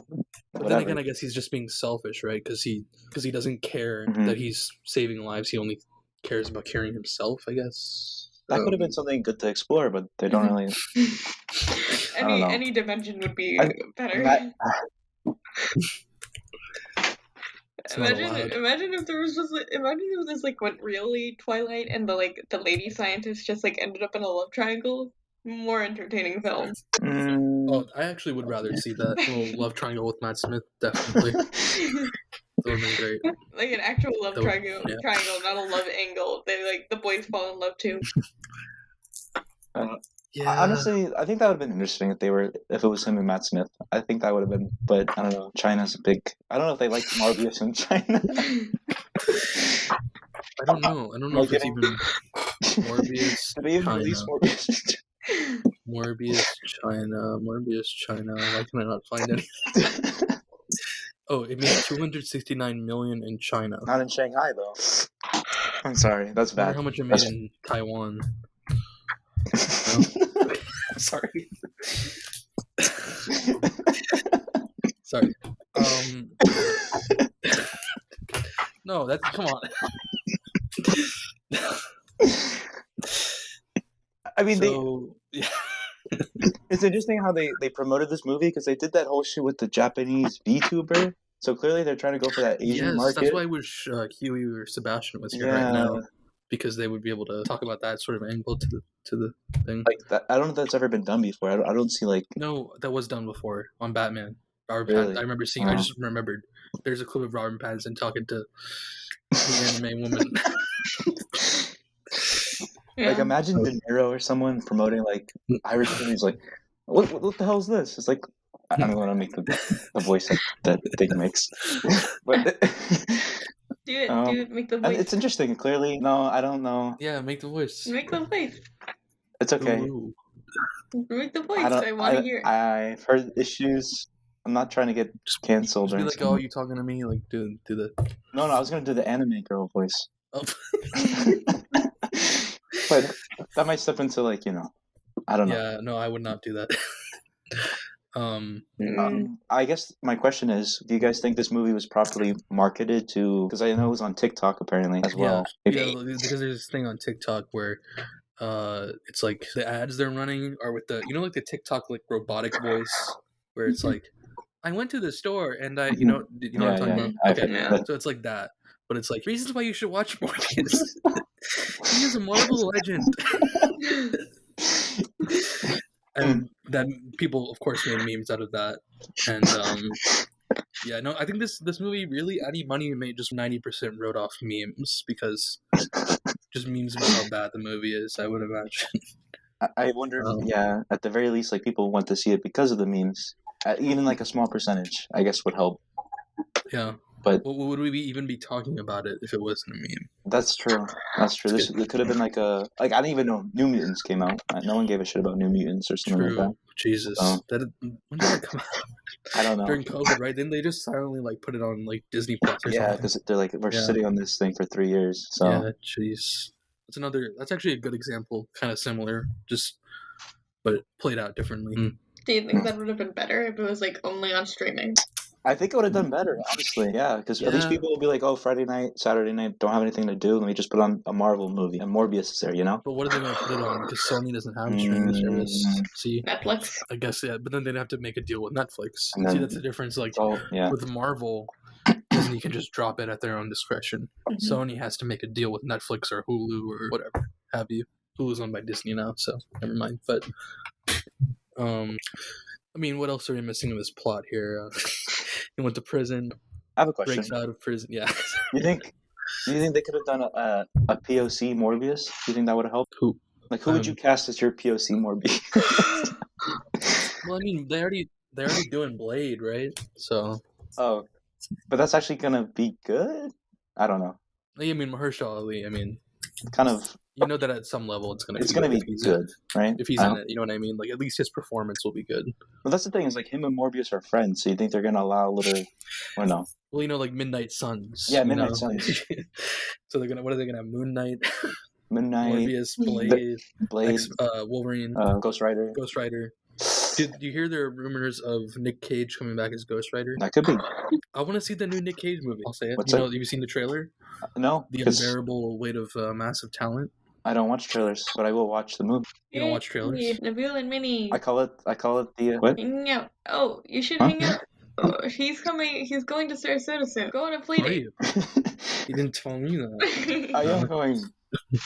But whatever. then again, I guess he's just being selfish, right? Because he doesn't care that he's saving lives. He only cares about curing himself, I guess. That could have been something good to explore, but they don't really. I don't know. Any dimension would be better. Imagine if there was just imagine if this like went really Twilight and the lady scientist just like ended up in a love triangle. More entertaining film. Oh, I actually would rather see that little love triangle with Matt Smith. Definitely, that would have been great. Like an actual love triangle, yeah. not a love angle. They like the boys fall in love too. Yeah. Honestly, I think that would have been interesting if it was him and Matt Smith. I think that would have been, but I don't know. China's a big. I don't know if they like Morbius in China. I don't know if it's even Morbius. Did they even release Morbius? Morbius China. Why can I not find it? Oh, it made 269 million in China. Not in Shanghai though. I'm sorry, that's I bad. wonder how much it made in Taiwan. Sorry. Sorry. No, that's come on. I mean, yeah. It's interesting how they promoted this movie because they did that whole shit with the Japanese VTuber. So clearly they're trying to go for that Asian market. That's why I wish Huey or Sebastian was here right now, because they would be able to talk about that sort of angle to the thing. Like that, I don't know if that's ever been done before. I don't see like. No, that was done before on Batman. Really? I remember seeing. I just remembered. There's a clip of Robert Pattinson talking to the anime woman. Yeah. Like imagine De Niro or someone promoting like Irish movies. Like, what the hell is this? It's like I don't want to make the voice that thing makes, but do it. Make the voice. It's interesting. Clearly, no, I don't know. Yeah, make the voice. Make the voice. It's okay. Ooh. Make the voice. I want to hear it. I've heard issues. I'm not trying to get canceled. Just be like, oh, you talking to me? Like, do the. No, I was gonna do the anime girl voice. Oh. But that might step into like I don't know. Yeah, no, I would not do that. I guess my question is, do you guys think this movie was properly marketed to? Because I know it was on TikTok apparently as well. Yeah, because there's this thing on TikTok where it's like the ads they're running are with the like the TikTok like robotic voice where it's like, I went to the store and I what I'm talking about? Okay, so it's like that. But it's like reasons why you should watch Morbius. He is a Marvel legend. And then people, of course, made memes out of that. And Yeah, no, I think this movie really, any money it made, just 90% wrote off memes, because just memes about how bad the movie is, I would imagine. I wonder if, at the very least, like, people want to see it because of the memes. Even like a small percentage, I guess, would help. Yeah. But Well, would we even be talking about it if it wasn't a meme? that's true. That's true. It could have been like I didn't even know New Mutants came out. No one gave a shit about New Mutants or something like that. True. Jesus. When did that come out? I don't know. During COVID, right? Didn't they just silently like put it on like Disney Plus or something? Yeah, because they're like, we're sitting on this thing for 3 years. So yeah, jeez. That's actually a good example, kind of similar, but played out differently. Do you think that would have been better if it was like only on streaming? I think it would have done better, honestly. Yeah, because at least people will be like, oh, Friday night, Saturday night, don't have anything to do. Let me just put on a Marvel movie. And Morbius is there, you know? But what are they going to put it on? Because Sony doesn't have a streaming service. See? Netflix? I guess, yeah. But then they'd have to make a deal with Netflix. And then, see, that's the difference. Like, with Marvel, Disney can just drop it at their own discretion. Mm-hmm. Sony has to make a deal with Netflix or Hulu or whatever have you. Hulu's owned by Disney now, so never mind. But, I mean, what else are we missing in this plot here? He went to prison. I have a question. Breaks out of prison. Yeah. You think they could have done a POC Morbius? Do you think that would have helped? Who? Like, who would you cast as your POC Morbius? Well, I mean, they already doing Blade, right? So. Oh, but that's actually gonna be good. I don't know. I mean, Mahershala Ali. I mean, kind of. You know that at some level it's gonna be good, right? If he's in it, you know what I mean. Like, at least his performance will be good. Well, that's the thing. Is like him and Morbius are friends, so you think they're gonna allow a little, or no? Well, you know, like Midnight Suns. Yeah, Midnight Suns. So what are they gonna have? Moon Knight. Morbius, Blade, Wolverine, Ghost Rider. Did you hear there are rumors of Nick Cage coming back as Ghost Rider? That could be. I want to see the new Nick Cage movie. I'll say it. Have you seen the trailer? No. The Unbearable Weight of Massive Talent. I don't watch trailers, but I will watch the movie. You don't watch trailers? Nabil and Minnie. I call it the what? Hanging out. Oh, you should hang out. Oh, he's coming. He's going to Sarasota soon. Go on a play date. You didn't tell me that. I am going.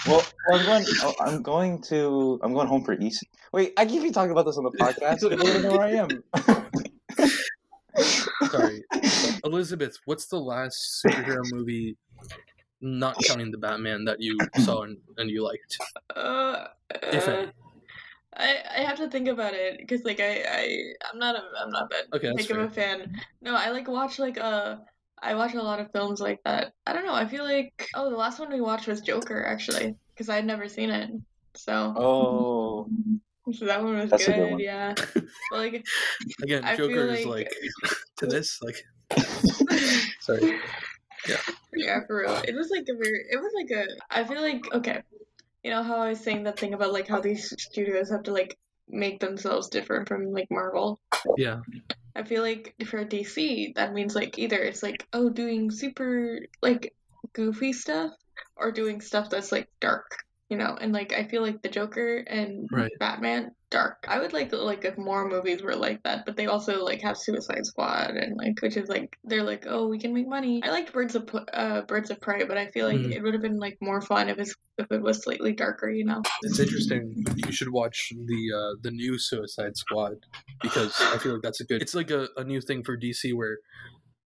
Well, I'm going home for Easter. Wait, I keep talking about this on the podcast. You don't know where I am. Sorry, Elizabeth. What's the last superhero movie, not counting the Batman, that you saw and you liked? If any. I have to think about it because like I'm not that big of a fan. No, I watch I watch a lot of films like that. I don't know. I feel like the last one we watched was Joker actually because I had never seen it. So so that one was good. One. Yeah. But like again, Joker is like to this like. Sorry. Yeah. Yeah, for real. It was I feel like okay. You know how I was saying that thing about like how these studios have to like make themselves different from like Marvel? Yeah. I feel like for DC that means like either it's like doing super like goofy stuff or doing stuff that's like dark, you know, and like I feel like the Joker and Batman dark. I would like if more movies were like that, but they also like have Suicide Squad and like which is like they're like we can make money. I liked Birds of Prey, but I feel like it would have been like more fun if it was slightly darker, you know. It's interesting. You should watch the new Suicide Squad because I feel like that's it's like a new thing for DC where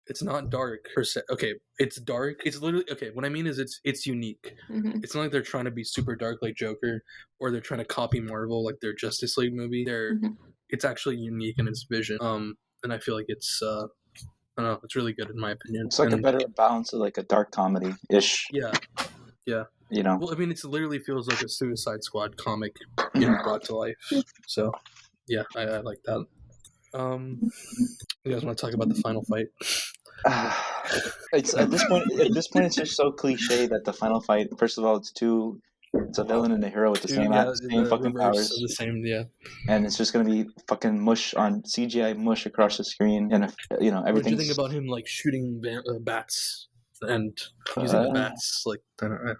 it's not dark per se. Okay, it's dark. It's literally what I mean is it's unique. Mm-hmm. It's not like they're trying to be super dark like Joker, or they're trying to copy Marvel like their Justice League movie. It's actually unique in its vision. And I feel like it's I don't know. It's really good in my opinion. It's like a better balance of like a dark comedy ish. Yeah. You know. Well, I mean, it literally feels like a Suicide Squad comic, brought to life. So, yeah, I like that. You guys want to talk about the final fight? It's at this point it's just so cliche that the final fight. First of all, it's a villain and a hero with the same fucking powers. The same, yeah. And it's just gonna be fucking mush on CGI mush across the screen, and everything. What do you think about him like shooting bats and using the bats like? I don't know.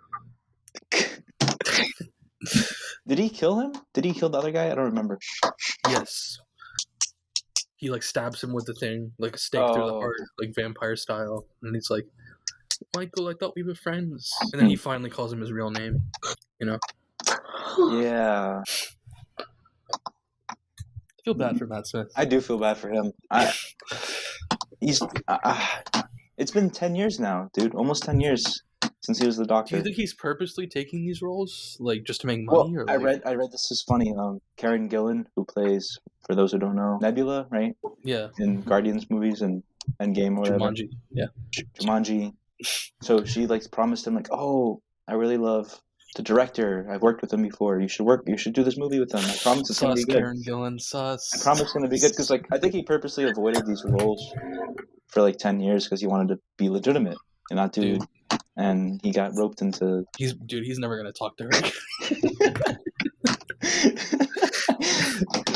Did he kill him? Did he kill the other guy? I don't remember. Yes. He like stabs him with the thing, like a stake through the heart, like vampire style, and he's like, "Michael, I thought we were friends." And then he finally calls him his real name. You know? Yeah. I feel bad for Matt Smith. I do feel bad for him. he's it's been 10 years now, dude. Almost 10 years since he was the Do Doctor. you think he's purposely taking these roles, like just to make Well, money, or I like? read this is funny. Karen Gillan, who plays, for those who don't know, Nebula, right, Yeah, in Guardians movies and Endgame or whatever, Jumanji. Yeah. Jumanji. So she like promised him like, oh, I really love the director. I've worked with him before. You should do this movie with him. I promise it's gonna be Sus, good. Karen Gillan, I sus. promise it's gonna be good because like I think he purposely avoided these roles for like 10 years because he wanted to be legitimate and not do. Dude. And he got roped into. He's never gonna talk to her.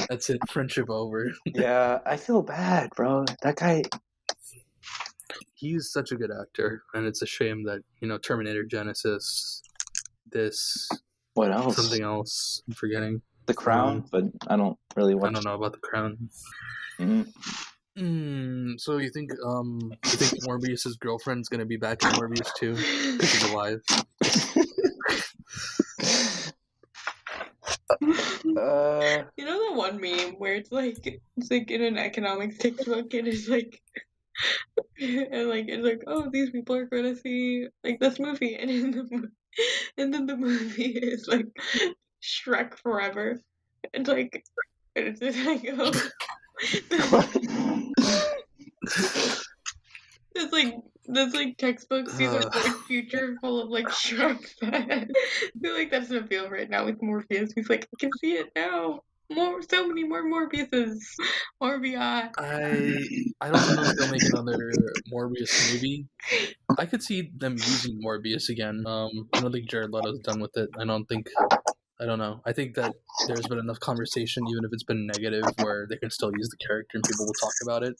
That's it. Friendship over. Yeah, I feel bad, bro. That guy. He's such a good actor, and it's a shame that Terminator Genesis, this, What else? something else. I'm forgetting. The Crown, but I don't really watch. I don't know about The Crown. So you think Morbius's girlfriend's gonna be back in Morbius too? Because she's alive. You know the one meme where it's like in an economics textbook and it's like and like it's like, oh, these people are gonna see like this movie, and then the movie is like Shrek Forever. It's like oh. That's like textbooks. These are like future full of like Shrek fans. I feel like that's the feel right now with Morpheus. He's like, I can see it now. So many more Morbiuses. Morbii. I don't know if they'll make another Morbius movie. I could see them using Morbius again. I don't think Jared Leto's done with it. I don't know. I think that there's been enough conversation, even if it's been negative, where they can still use the character and people will talk about it.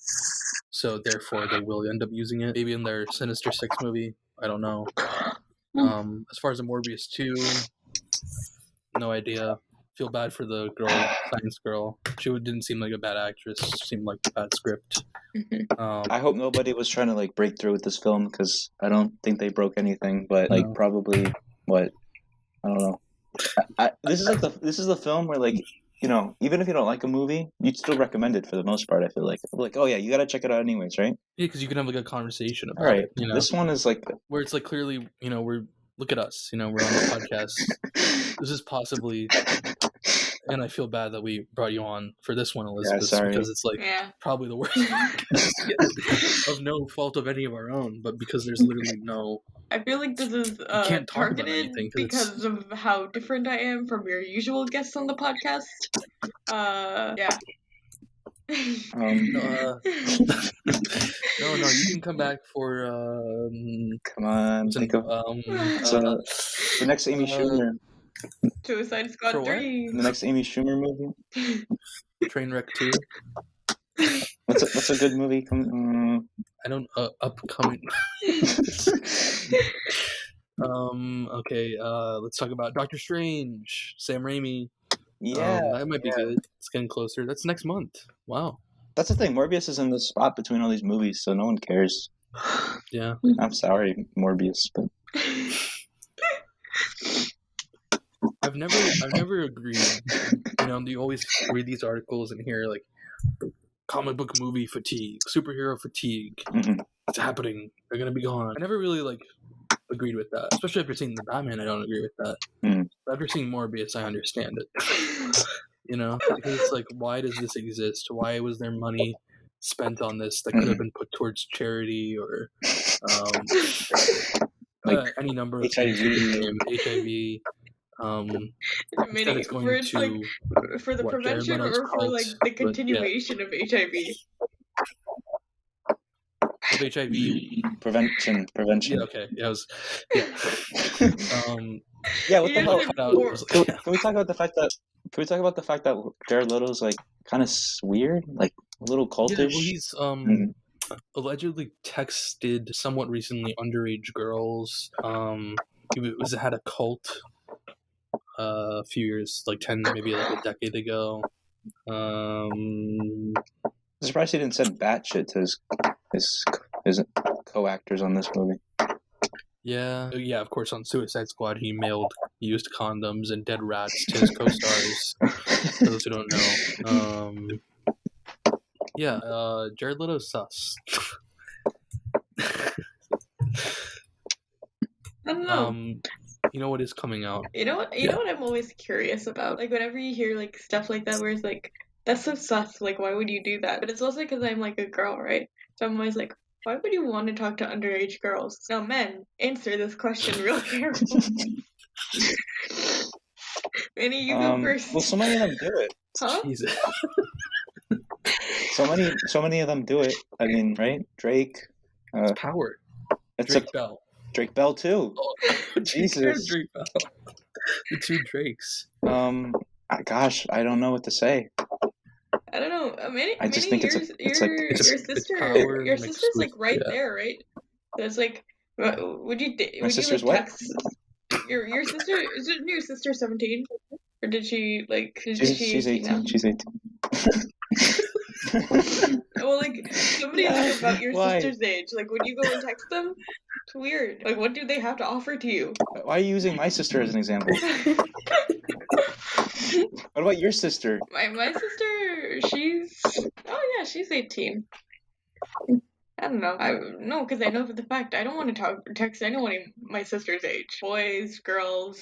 So therefore, they will end up using it. Maybe in their Sinister Six movie. I don't know. As far as the Morbius 2, no idea. Feel bad for the girl, science girl. She didn't seem like a bad actress. Seemed like a bad script. I hope nobody was trying to like break through with this film because I don't think they broke anything. But like probably what, I don't know. This is the film where like even if you don't like a movie, you'd still recommend it for the most part. I feel like oh yeah, you gotta check it out anyways, right? Yeah, because you can have like a conversation about right. it. This one is like where it's like clearly look at us. We're on the podcast. This is possibly. And I feel bad that we brought you on for this one, Elizabeth, because it's like probably the worst of no fault of any of our own, but because there's literally no. I feel like this is targeted because of how different I am from your usual guests on the podcast. Yeah. No, you can come back for. Come on, think of the next Amy Schumer. Suicide Squad 3. The next Amy Schumer movie. Trainwreck 2. What's a good movie? I don't upcoming. Okay. Let's talk about Doctor Strange. Sam Raimi. Yeah, that might be good. It's getting closer. That's next month. Wow. That's the thing. Morbius is in the spot between all these movies, so no one cares. Yeah. I'm sorry, Morbius, but. I've never agreed. You always read these articles and hear like comic book movie fatigue, superhero fatigue. Mm-hmm. It's happening. They're gonna be gone. I never really like agreed with that. Especially after seeing the Batman, I don't agree with that. But after seeing Morbius, I understand it. Because it's like, why does this exist? Why was there money spent on this that could have been put towards charity or any number of HIV. It's going to like for the prevention or for like the continuation of HIV. Of HIV prevention. Yeah, okay. Yeah, What the hell? Can we talk about the fact that Jared Leto's like kind of weird, like a little cultish? Yeah, well, he's allegedly texted somewhat recently underage girls. He had a cult a few years, like 10, maybe like a decade ago. I'm surprised he didn't send batshit to his co-actors on this movie. Yeah, of course, on Suicide Squad, he used condoms and dead rats to his co-stars, for those who don't know. Jared Leto's sus. don't know. You know what is coming out? You know what? You know what I'm always curious about? Like whenever you hear like stuff like that, where it's like, "That's so sus." Like, why would you do that? But it's also because I'm like a girl, right? So I'm always like, why would you want to talk to underage girls? Now, men, answer this question real careful. Manny, you go first. Well, so many of them do it. Huh? Jesus. So many of them do it. I mean, right? Drake. It's power. It's Drake Bell. Drake Bell too. Oh, Jesus. Drake Bell. The two Drakes. Gosh, I don't know what to say. I don't know. Manny, I just think your sister's like right there, right? So it's like, would you like text your sister? Isn't your sister 17? Or did she like? She's 18. Now? She's 18. Well, like somebody like about your sister's age. Like, would you go and text them? It's weird. Like, what do they have to offer to you? Why are you using my sister as an example? What about your sister? My sister, she's 18. I don't know. No, because I know for the fact I don't want to text anyone my sister's age. Boys, girls,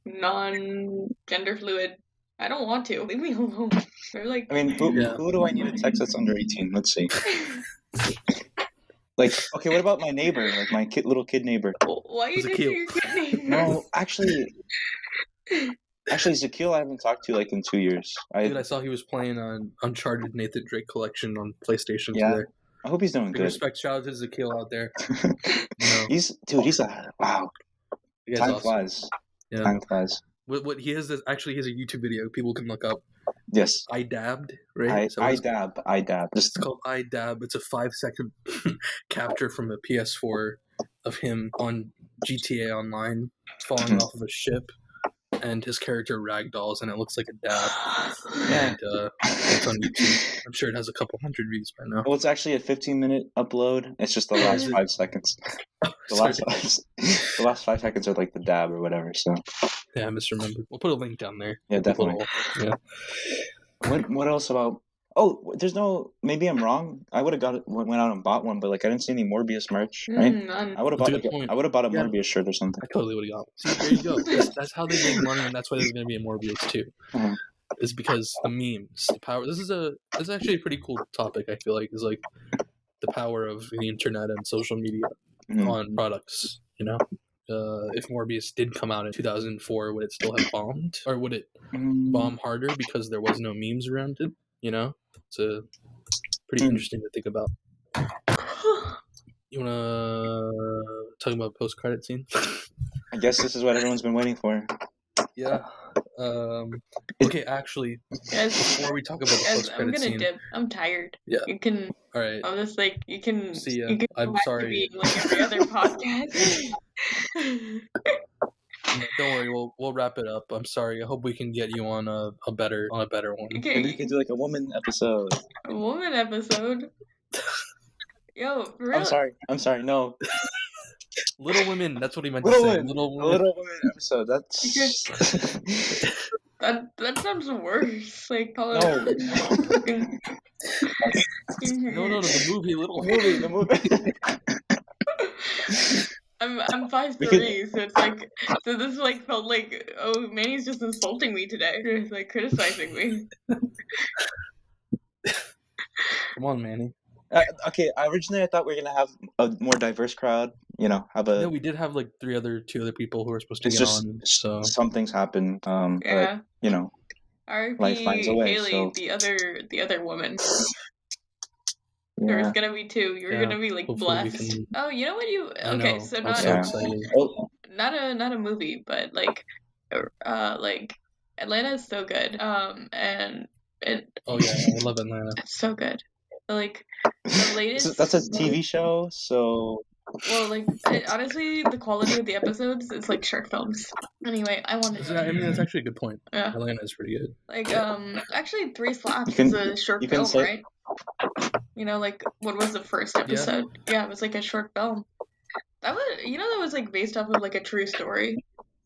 non-gender fluid. I don't want to. Leave me alone. They're like. I mean, who do I need to text that's under 18? Let's see. Like, okay, what about my neighbor? Like my little kid neighbor. Why are you texting your kid neighbor? No, actually, Zakil I haven't talked to like in 2 years. I saw he was playing on Uncharted Nathan Drake Collection on PlayStation today. I hope he's doing good. Respect, shout out to Zakil out there. He's wow. Time flies. Yeah. Time flies. What he has actually he has a YouTube video people can look up. Yes. I dabbed, right? I dab. It's called I dab. It's a 5-second capture from a PS4 of him on GTA Online falling off of a ship, and his character ragdolls, and it looks like a dab. And it's on YouTube. I'm sure it has a couple hundred views by now. Well, it's actually a 15-minute upload. It's just the last 5 seconds. The last 5 seconds are like the dab or whatever. So yeah, I misremembered. We'll put a link down there. Yeah, definitely. What else about? Oh, there's no. Maybe I'm wrong. I would have went out and bought one, but like I didn't see any Morbius merch. Right? I would have bought. I would have bought a Morbius shirt or something. I totally would have got. See, there you go. That's how they make money, and that's why there's going to be a Morbius too. Mm-hmm. Is because the memes, the power. This is actually a pretty cool topic. I feel like is like the power of the internet and social media on products. You know. If Morbius did come out in 2004, would it still have bombed? Or would it bomb harder because there was no memes around it? You know? It's pretty interesting to think about. You want to talk about post-credit scene? I guess this is what everyone's been waiting for. Yeah. Okay, actually, before we talk about the post-credit scene... I'm gonna dip. I'm tired. Yeah. You can... All right. I'm just like, you can... See ya. You can I'm sorry. be in, like, every other podcast. Don't worry, we'll wrap it up. I'm sorry. I hope we can get you on a better one. Okay. Maybe we could do like a woman episode. A woman episode? Yo, for real? I'm sorry. No. Little Women. That's what he meant to say. Little Women episode. That's. That sounds worse. Like, call it. No. No, the movie. The movie. I'm 5'3", so it's like, so this like felt like, oh, Manny's just insulting me today. He's like criticizing me. Come on, Manny. Okay, originally I thought we were gonna have a more diverse crowd. You know, No, we did have like two other people who were supposed to get on. So some things happened. Yeah. But, you know, life finds a way. Haley, so. the other woman. Yeah. There's gonna be two. You're gonna be like hopefully blessed. Oh, you know what you? I Okay, know. so I'm not so excited. not a movie, but like Atlanta is so good. And it. Oh yeah, I love Atlanta. It's so good. Like the latest. That's a TV show, so. Well, like honestly, the quality of the episodes is like short films. Anyway, I wanted. I mean, that's actually a good point. Yeah. Atlanta is pretty good. Like actually, 3 Slaps is a short film, right? You know, like what was the first episode? Yeah, it was like a short film. That was like based off of like a true story,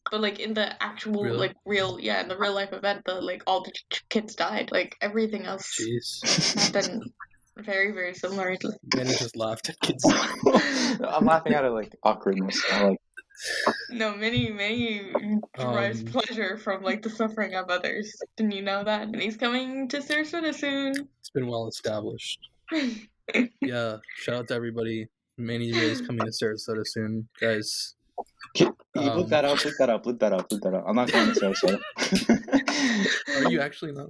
but like in the actual in the real life event, all the kids died. Like everything else happened very, very similar. Manny just laughed at kids. I'm laughing at it like awkwardness. No, Manny derives Um, pleasure from like the suffering of others. Didn't you know that? And he's coming to Sarasota soon. it's been well established. Yeah, shout out to everybody. Manny Rea is coming to Sarasota soon, guys. Bleep that out. I'm not going to Sarasota. Are you actually not?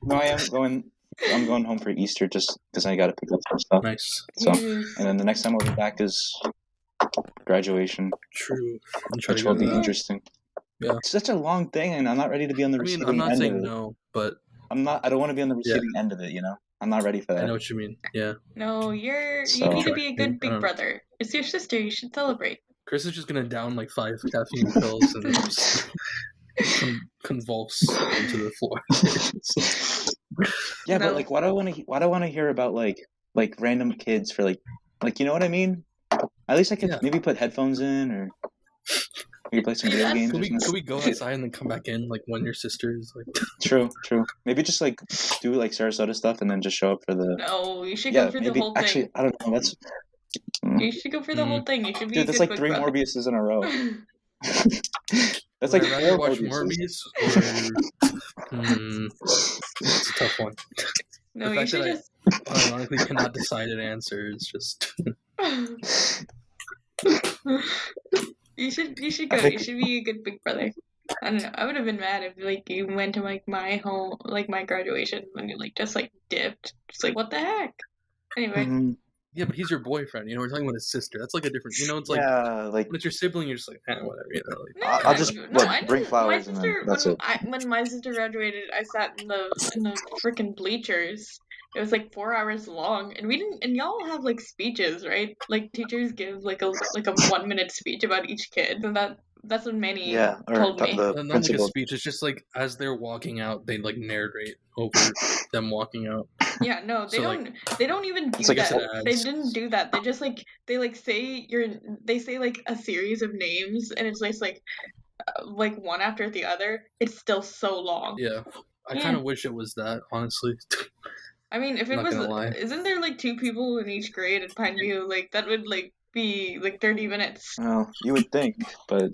No, I am going. I'm going home for Easter just because I got to pick up some stuff. Nice. So, and then the next time I'll be back is graduation. True. Which will be interesting. Yeah. It's such a long thing, and I'm not ready to be on the receiving end of it. I'm not saying no, but I don't want to be on the receiving end of it. You know, I'm not ready for that. I know what you mean. Yeah. No, you need to be a good big brother. It's your sister. You should celebrate. Chris is just gonna down like 5 caffeine pills and just convulse onto the floor. Yeah, but like, why do I want to hear about like random kids for like you know what I mean? At least I could maybe put headphones in, or maybe play some video games. Could we go outside and then come back in like when your sister is like? True. Maybe just like do like Sarasota stuff and then just show up for the. No, you should go for the whole thing. Actually, I don't know. That's. You should go for the whole thing. You should be. Dude, that's like 3 Morbiuses in a row. That's like 4 watch Morbiuses. It's a tough one. No, the you fact should that just. I ironically cannot decide an answer is just. You should go. You should be a good big brother. I don't know. I would have been mad if like you went to like my home, like my graduation, and you like just like dipped. Just like what the heck? Anyway. Yeah, but he's your boyfriend. You know, we're talking about his sister. That's like a different. You know, it's like when it's your sibling, you're just like, whatever. You know, like, I'll just bring flowers. My sister, when my sister graduated, I sat in the freaking bleachers. It was like 4 hours long, and we didn't. And y'all have like speeches, right? Like teachers give like a 1-minute speech about each kid, and that's what Manny told me. Not like a speech. It's just like as they're walking out, they like narrate over them walking out. Yeah, no, they don't. They don't even do that. They didn't do that. They just like they say like a series of names, and it's just like one after the other. It's still so long. Yeah, I kind of wish it was that, honestly. I mean, if it was, isn't there like 2 people in each grade at Pineview? Like that would like be like 30 minutes. Well, you would think, but.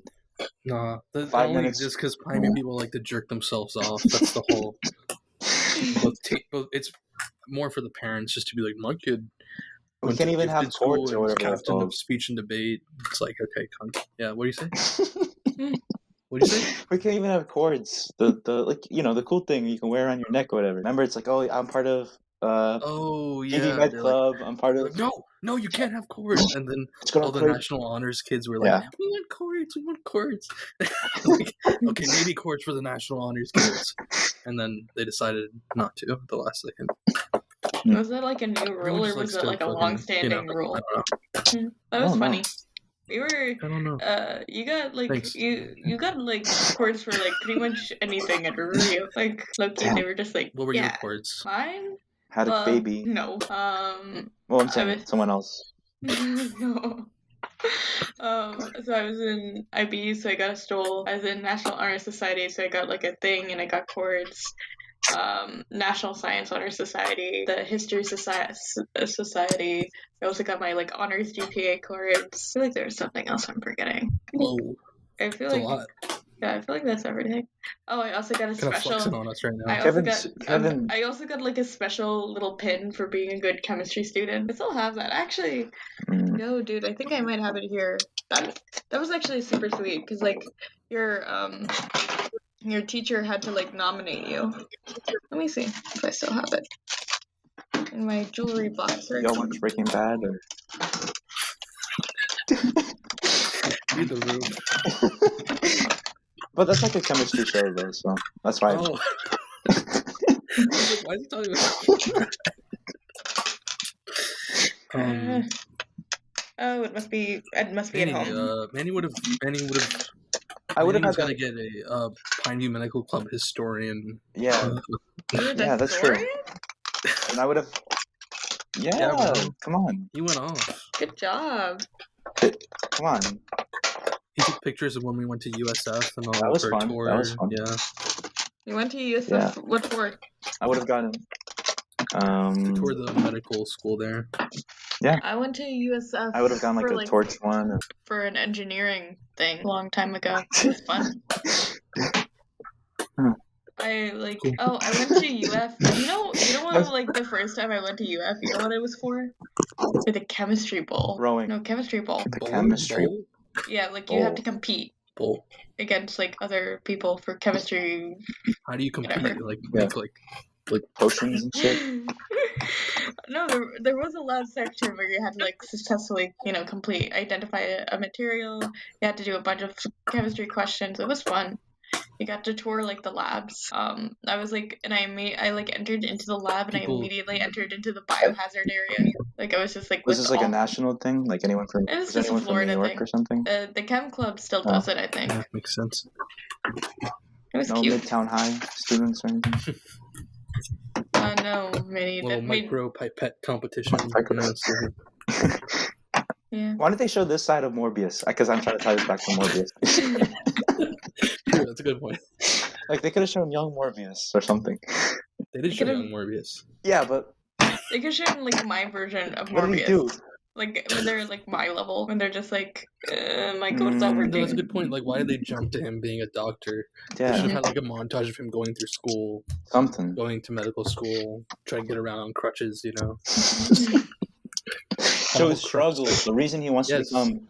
Nah, that only exists because Pineview people like to jerk themselves off. That's the whole. But it's more for the parents just to be like, my kid. We can't even have chords or whatever. Captain of speech and debate. It's like, okay, yeah. What do you say? What do you say? We can't even have chords. The like the cool thing you can wear around your neck or whatever. Remember, it's like, oh, I'm part of. Med Club. Like, I'm part of. No, you can't have chords. And then all the national honors kids were like, we want chords. Like, okay, maybe chords for the national honors kids. And then they decided not to at the last second. Was that like a new rule, or was it like a long-standing rule? I don't know. That was funny. We were. I don't know. You got like you got like chords for like pretty much anything at Rio. Like Loki, they were just like. What were your chords? Mine. Had a baby. No. Well, I'm saying someone else. No. So I was in IB, so I got a stole. I was in National Honor Society, so I got like a thing, and I got chords. National Science Honor Society, the History Society. I also got my like honors GPA chords. I feel like there was something else I'm forgetting. Whoa. I feel like a lot. Yeah, I feel like that's everything. Oh, I also got a special. Flexing on us right now. I also got like a special little pin for being a good chemistry student. I still have that. Actually, no, dude, I think I might have it here. That was actually super sweet because like your teacher had to like nominate you. Let me see if I still have it in my jewelry box. Right. Y'all watch Breaking Bad or? Read the room. But that's like a chemistry show, though, so that's why. Oh. Why is he talking about? Oh, it must be at home. Manny would have. I would have had to get a Pineview Medical Club historian. Yeah, yeah, that's true. And I would have. Yeah, come on. You went off. Good job. Come on. He took pictures of when we went to USF and all that was fun. Tour. That was fun. Yeah. You went to USF? Yeah. What for? I would have gotten. We toured the medical school there. Yeah. I went to USF. I would have gone like for, a torch one. for an engineering thing a long time ago. It was fun. I went to UF. You know what, like the first time I went to UF, you know what it was for? For the chemistry bowl. Rowing. No, chemistry bowl. The chemistry. Bowl? Yeah, like you have to Bowl. compete Bowl. against like other people for chemistry. How do you compete? Whatever. Like Yeah. make like Potions and shit. No, there was a lab section where you had to like successfully, identify a material. You had to do a bunch of chemistry questions. It was fun. You got to tour like the labs. I was like, and I entered into the lab, and I immediately entered into the biohazard area. Like I was just like, Was this like a national thing? Like anyone from? It was Was just anyone a Florida from New York thing. or something? The chem club still does it, I think. Yeah, makes sense. It was No cute. Midtown High students or anything. No, Manny. Little micro pipette competition. Yeah. Why did they show this side of Morbius? Because I'm trying to tie this back to Morbius. True, that's a good point. Like they could have shown young Morbius or something. They did show young Morbius. Yeah, but they could show like my version of Morbius. What did he do? Like when they're like my level, when they're just like, my code's not working. No, that's a good point. Like, why did they jump to him being a doctor? Yeah. They should have had like a montage of him going through school, Something. going to medical school, trying to get around on crutches. Show his struggle. The reason he wants to become.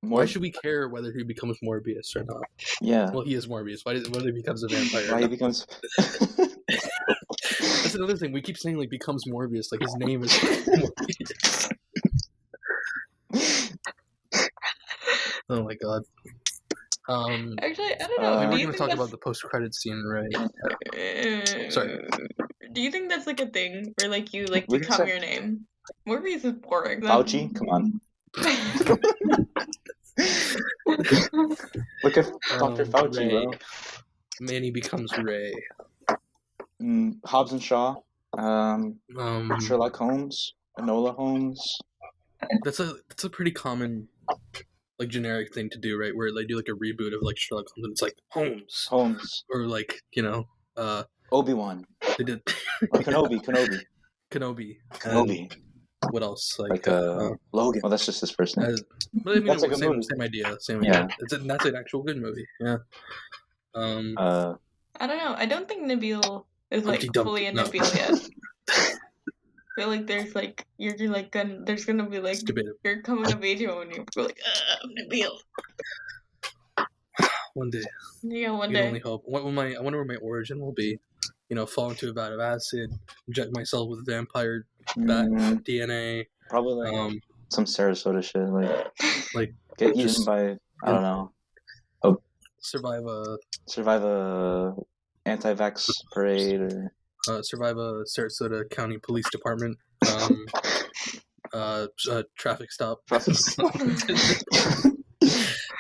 Why should we care whether he becomes Morbius or not? Yeah. Well, he is Morbius. Whether he becomes a vampire? Why he becomes. That's another thing. We keep saying like becomes Morbius. Like his name is Morbius. Oh my god. Actually, I don't know. We were going to talk about the post-credit scene, right? Sorry. Do you think that's like a thing where like you like become your name? Morbius is boring. Fauci, come on. Look at Dr. Fauci, Ray. bro. Manny becomes Ray. Hobbs and Shaw. Sherlock Holmes. Enola Holmes. That's a pretty common, like, generic thing to do, right? Where they do like a reboot of like Sherlock Holmes, and it's like Holmes, or like Obi-Wan. They did or Kenobi. What else? Like Logan. Well, that's just his first name. But I mean, That's like a movie. same idea. Yeah. That's an actual good movie. Yeah. I don't know. I don't think Nabil is like fully a Nabil yet. I feel like there's like there's gonna be like you're coming of age when you're like Nabil. One day. Yeah, one You day. only hope. I wonder where my origin will be. Fall into a vat of acid, inject myself with vampire bat DNA. Probably like some Sarasota shit, like get eaten by I don't know. Survive a anti-vax parade or survive a Sarasota County Police Department traffic stop.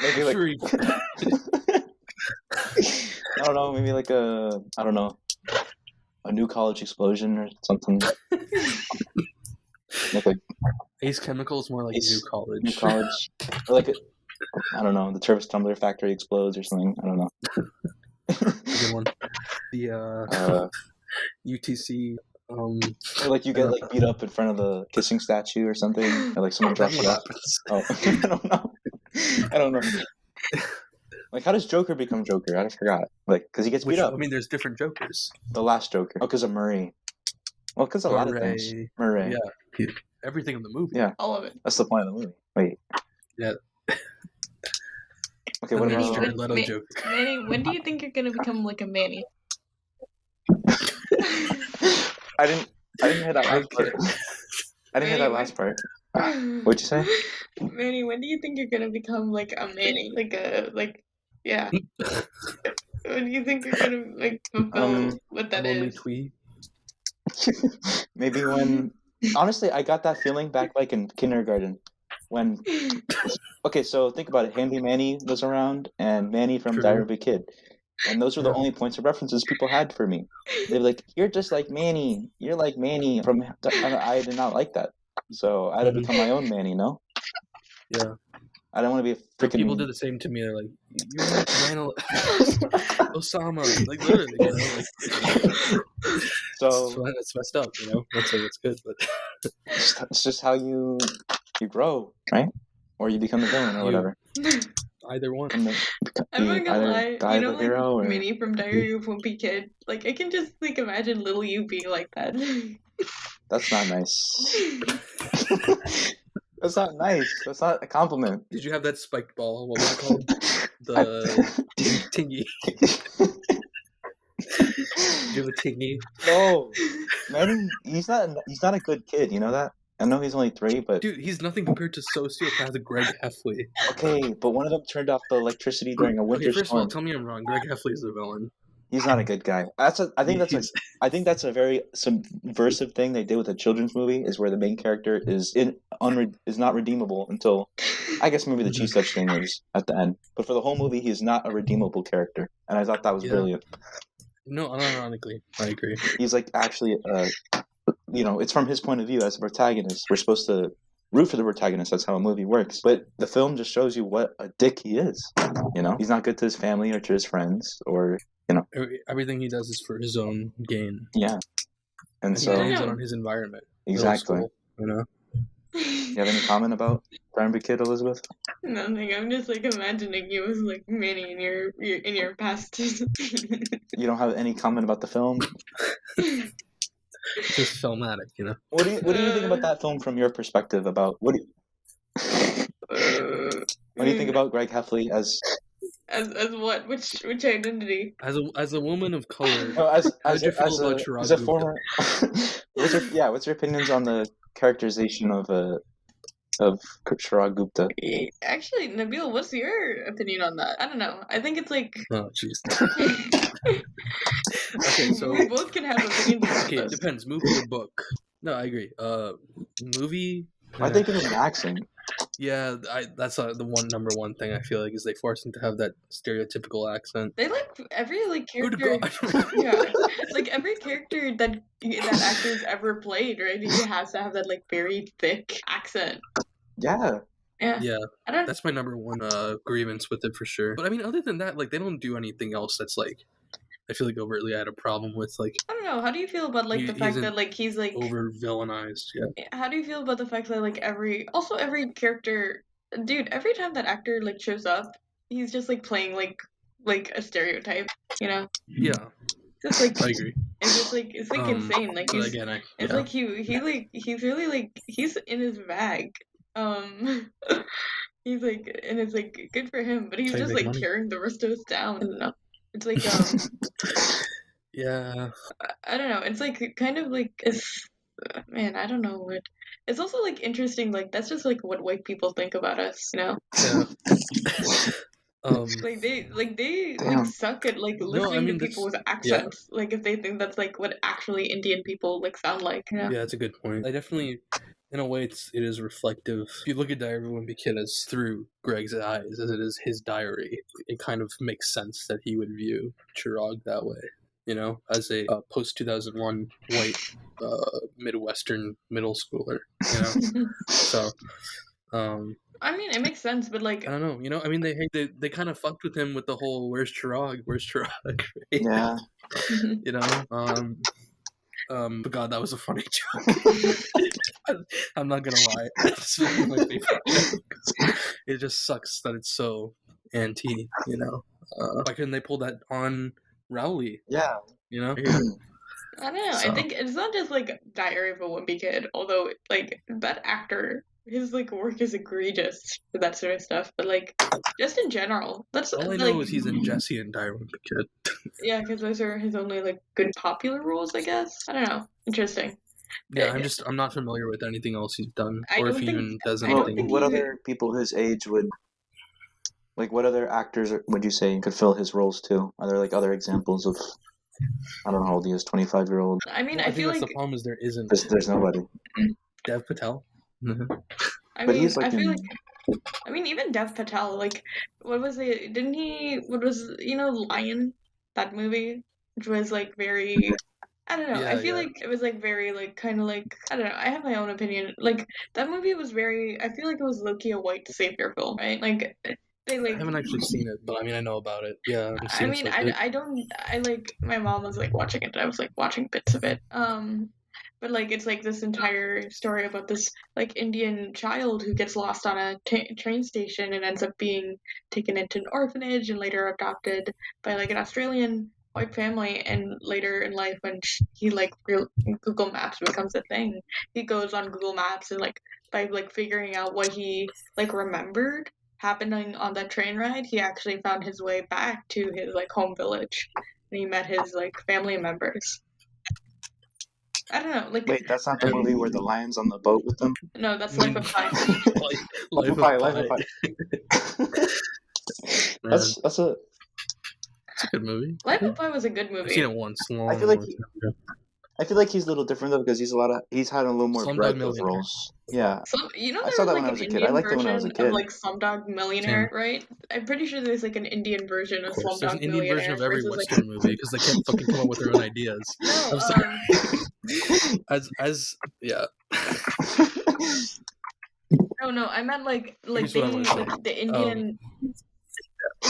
Maybe like I don't know, maybe like a new college explosion or something. Like Ace Chemical is more like new college. New college. Or like I don't know, the Turvis Tumbler factory explodes or something. I don't know. Good one. The UTC. Or like you get like beat up in front of the kissing statue or something, or like someone drops it off. Oh, I don't know. Like, how does Joker become Joker? I forgot. Like, because he gets beat up. I mean, there's different Jokers. The last Joker. Oh, because of Murray. Well, because a lot of things. Murray. Yeah. Everything in the movie. Yeah. All of it. That's the point of the movie. Wait. Yeah. Okay, what about Jared Leto Joker? Manny, when do you think you're gonna become like a Manny? I didn't hear that last part. I didn't hear that last part. What'd you say? Manny, when do you think you're gonna become like a Manny? Yeah. When do you think you're gonna like fulfill what that is? Tweet. Maybe when honestly I got that feeling back like in kindergarten. When okay, so think about it. Handy Manny was around and Manny from Diary of a Kid. And those were the only points of references people had for me. They were like, "You're just like Manny. You're like Manny." I did not like that, so I had to become my own Manny. No. Yeah. I don't want to be a But freaking. people did the same to me. They're like, "You're like 9/11 Osama." Like literally, you know, like. So That's messed up, you know. That's good, but it's just how you grow, right? Or you become the villain or whatever. either one. I'm not gonna Either lie, die you know, the like hero or Minnie from Diary of a Wimpy Kid. Like I can just like imagine little you being like that. that's not nice. That's not nice. That's not a compliment. Did you have that spiked ball? What was it called? The tingy. Did you have a tingy? No, Manny, he's not a good kid. You know that? I know he's only 3, but Dude, he's nothing compared to sociopathic Greg Heffley. okay. But one of them turned off the electricity during a winter Okay, first of all, storm. tell me I'm wrong. Greg Heffley's the villain. He's not a good guy. I think that's a very subversive thing they did with a children's movie, is where the main character is not redeemable until, I guess maybe the cheese touch thing is at the end. But for the whole movie, he is not a redeemable character, and I thought that was brilliant. No, unironically, I agree. He's like actually, it's from his point of view as a protagonist. We're supposed to root for the protagonist. That's how a movie works. But the film just shows you what a dick he is. You know, he's not good to his family or to his friends, or everything he does is for his own gain. Yeah, and he so blames it on his environment. Exactly. School, you know. You have any comment about Brown Big Kid, Elizabeth? Nothing. I'm just like imagining you as like Minnie in your past. You don't have any comment about the film? Just filmatic, you know. What do you think about that film from your perspective? About what do you think about Greg Heffley as what? Which identity? As a woman of color, how did you feel about Chirag as a former? What's your opinions on the characterization of Chirag Gupta? Actually, Nabil, what's your opinion on that? I don't know. I think it's like. Oh, jeez. Okay, so we both can have opinions about okay, it this. depends. Movie or book? No, I agree. Movie. Why'd they give him an accent? Yeah, that's the number one thing I feel like is they force him to have that stereotypical accent. They like every like character. Yeah, like every character that actor's ever played, right? He has to have that like very thick accent. Yeah. Yeah, that's my number one grievance with it for sure. But I mean, other than that, like they don't do anything else that's like I feel like overtly I had a problem with. Like I don't know. How do you feel about like the fact that like he's like over villainized? Yeah. How do you feel about the fact that like every character, dude, every time that actor like shows up, he's just like playing like a stereotype, you know? Yeah. Just like I agree. It's just like it's like insane. Like he's again, it's like he's really like he's in his bag. He's like, and it's like good for him, but he's just like money. Tearing the rest of us down. I don't know. It's like yeah. I don't know. It's like kind of like man, I don't know what. It's also like interesting. Like that's just like what white people think about us, you know. Yeah. they suck at like listening to people's accents. Yeah. Like if they think that's like what actually Indian people like sound like. You know? Yeah, that's a good point. I definitely, in a way, it is reflective. If you look at Diary of a Wimpy Kid as through Greg's eyes, as it is his diary, it kind of makes sense that he would view Chirag that way. You know, as a post 2001 white Midwestern middle schooler. You know, so. I mean, it makes sense, but like I don't know, you know. I mean, they kind of fucked with him with the whole "Where's Chirag? Where's Chirag?" Right? Yeah. You know. But God, that was a funny joke. I'm not gonna lie. It's one of my favorite jokes. It just sucks that it's so anti. You know. Why couldn't they pull that on Rowley? Yeah. You know. I don't know. So. I think it's not just like Diary of a Wimpy Kid, although like that actor. His like work is egregious for that sort of stuff, but like just in general, that's all I know is he's in Jesse and Diary of a Kid. Yeah, because those are his only like good popular roles, I guess. I don't know. Interesting. Yeah, I'm not familiar with anything else he's done, or if he even does anything. What other people his age would, like, what other actors would you say could fill his roles too? Are there like other examples of? I don't know how old he is. 25-year-old. I mean, I feel think that's like the problem is there isn't. There's nobody. Dev Patel. I mean, I feel like. I mean, even Dev Patel, like, what was it? Didn't he? What was Lion? That movie, which was like very I don't know. Yeah, I feel yeah. like it was like very like kind of like I don't know. I have my own opinion. Like that movie was very. I feel like it was low-key a white savior film, right? Like they I like. haven't actually seen it, but I mean, I know about it. Yeah, it I seems mean, like it. I don't. I like my mom was like watching it. And I was like watching bits of it. But like it's like this entire story about this like Indian child who gets lost on a train station and ends up being taken into an orphanage and later adopted by like an Australian white family. And later in life, when he like Google Maps becomes a thing, he goes on Google Maps and like by like figuring out what he like remembered happening on that train ride, he actually found his way back to his like home village and he met his like family members. I don't know, like Wait, that's not the And movie where the lion's on the boat with them? no, that's Life of Pi. Life of Life of Pi. Pi. Man, That's a. it's a good movie. Life of Pi was a good I've seen movie. it once, I feel long like time ago. I feel like he's a little different though because he's had a little more Slumdog breadth of Millionaire. roles. Yeah, You know I there saw was that when like I an was a kid. I Indian liked it when I was a version of kid. like Slumdog Same, Millionaire, right? I'm pretty sure there's like an Indian version of of course. There's an Slumdog Indian version Millionaire of every versus like Western movie because they can't fucking come up with their own ideas. no, I'm sorry. as yeah. no, I meant like Here's they what I want to say. the Indian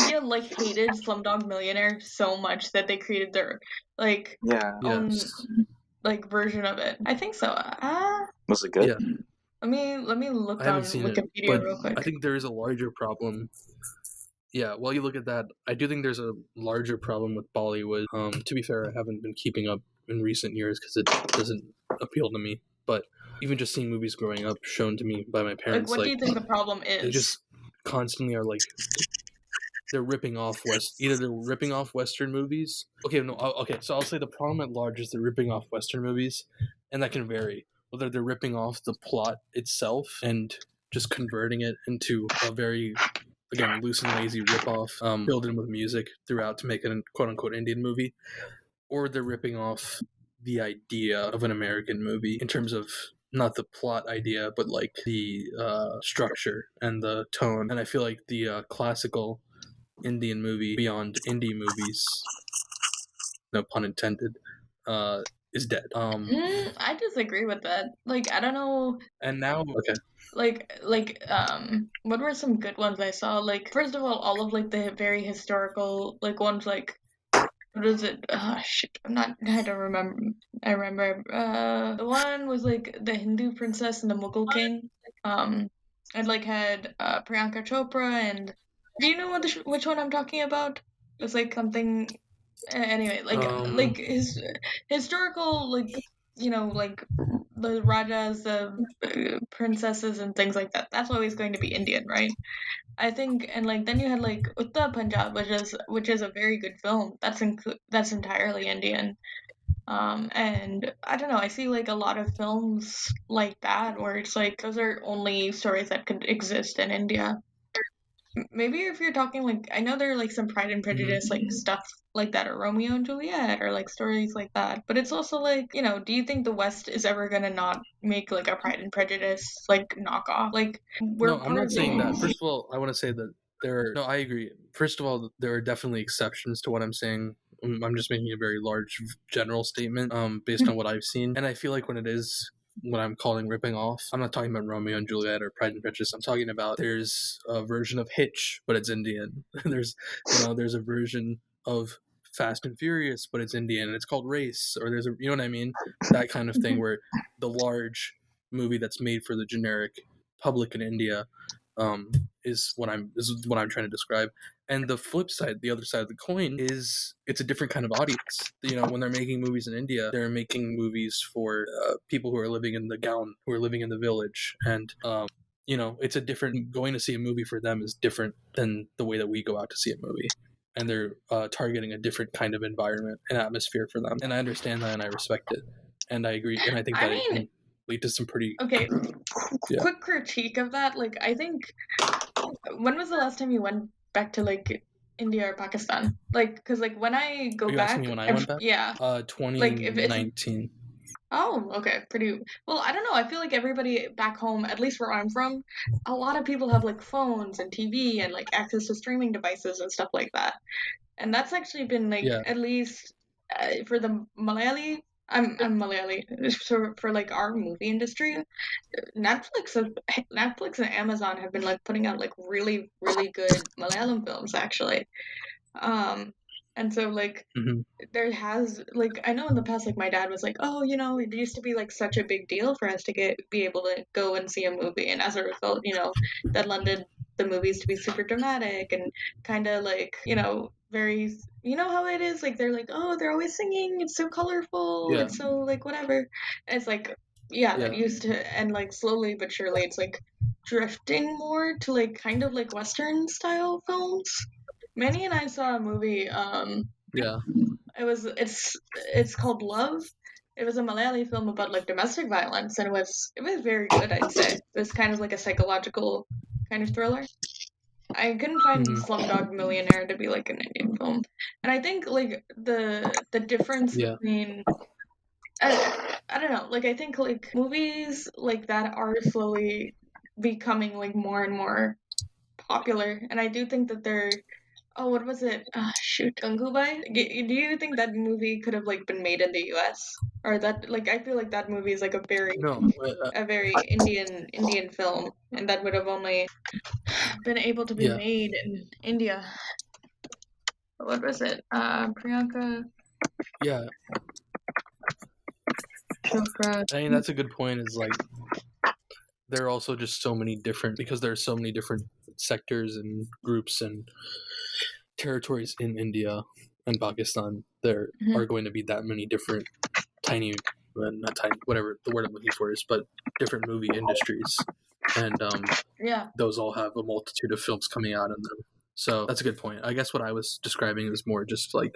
India like hated Slumdog Millionaire so much that they created their like Yeah, own Yes. like version of it. I think so. was it good? Yeah. Let me look I haven't on seen it, Wikipedia but real quick. I think there is a larger problem. Yeah, while you look at that, I do think there's a larger problem with Bollywood. To be fair, I haven't been keeping up in recent years because it doesn't appeal to me. But even just seeing movies growing up shown to me by my Like, parents, what do like you think the problem they is? just constantly are like they're ripping off either they're ripping off Western movies. Okay, no, okay. So I'll say the problem at large is they're ripping off Western movies, and that can vary. Whether they're ripping off the plot itself and just converting it into a very, again, loose and lazy ripoff, filled in with music throughout to make it a quote unquote Indian movie, or they're ripping off the idea of an American movie in terms of not the plot idea, but like the structure and the tone. And I feel like the classical Indian movie beyond indie movies, no pun intended, is dead. I disagree with that. Like, I don't know. And now, okay, What were some good ones I saw? Like, first of all of like the very historical like ones like what is it? Shit, I don't remember. I remember. The one was like the Hindu princess and the Mughal king. It like had Priyanka Chopra and. Do you know which one I'm talking about? It's like something. Anyway, like his historical like like the rajas, the princesses, and things like that. That's always going to be Indian, right? I think, and like then you had like Uttar Punjab, which is a very good film. That's entirely Indian. And I don't know. I see like a lot of films like that where it's like those are only stories that could exist in India. Maybe if you're talking like I know there are like some Pride and Prejudice like stuff like that or Romeo and Juliet or like stories like that. But it's also like, do you think the West is ever gonna not make like a Pride and Prejudice like knockoff? Like we're no, I'm part not of saying that. the First of all, I want to say that no, I agree. First of all, there are definitely exceptions to what I'm saying. I'm just making a very large general statement based on what I've seen. And I feel like when it is what I'm calling ripping off, I'm not talking about Romeo and Juliet or Pride and Prejudice. I'm talking about there's a version of Hitch, but it's Indian. there's a version of Fast and Furious, but it's Indian and it's called Race, or there's you know what I mean? That kind of thing where the large movie that's made for the generic public in India is what I'm trying to describe. And the flip side, the other side of the coin, is it's a different kind of audience. When they're making movies in India, they're making movies for people who are living in the gown, who are living in the village, and it's a different. Going to see a movie for them is different than the way that we go out to see a movie, and they're targeting a different kind of environment and atmosphere for them. And I understand that, and I respect it, and I agree, and I think that it can lead to some pretty quick critique of that. Like, I think when was the last time you went back to like India or Pakistan? Like, because like when I go Are you back, asking me when I went back? yeah, 2019. Oh, okay, pretty. Well, I don't know. I feel like everybody back home, at least where I'm from, a lot of people have like phones and TV and like access to streaming devices and stuff like that. And that's actually been like at least for the Malayali I'm Malayali. So for like our movie industry, Netflix and Amazon have been like putting out like really really good Malayalam films actually. And so like Mm-hmm. there has like I know in the past like my dad was like, oh, you know, it used to be like such a big deal for us to be able to go and see a movie, and as a result, you know, that lended the movies to be super dramatic and kind of like, you know, very, you know how it is, like they're like, oh, they're always singing, it's so colorful, Yeah. it's so like whatever. And it's like, yeah, that Yeah. used to, and like slowly but surely it's like drifting more to like kind of like Western style films. Manny and I saw a movie. Yeah. It's called Love. It was a Malayali film about like domestic violence, and it was very good. I'd say it was kind of like a psychological kind of thriller. I couldn't find Mm-hmm. Slumdog Millionaire to be like an Indian film, and I think like the difference Yeah. between I don't know, like I think like movies like that are slowly becoming like more and more popular, and I do think that they're. Oh, what was it? Shoot, Gangubai. Do you think that movie could have like been made in the U.S. or that like I feel like that movie is like No. a very Indian film, and that would have only been able to be Yeah. made in India. What was it? Priyanka Yeah. Chopra. I mean, that's a good point. Is like there are also just so many different because there are so many different sectors and groups and territories in India and Pakistan. There are going to be that many different tiny, not tiny, whatever the word I'm looking for is, but different movie industries, and Yeah. those all have a multitude of films coming out in them. So that's a good point. I guess what I was describing is more just like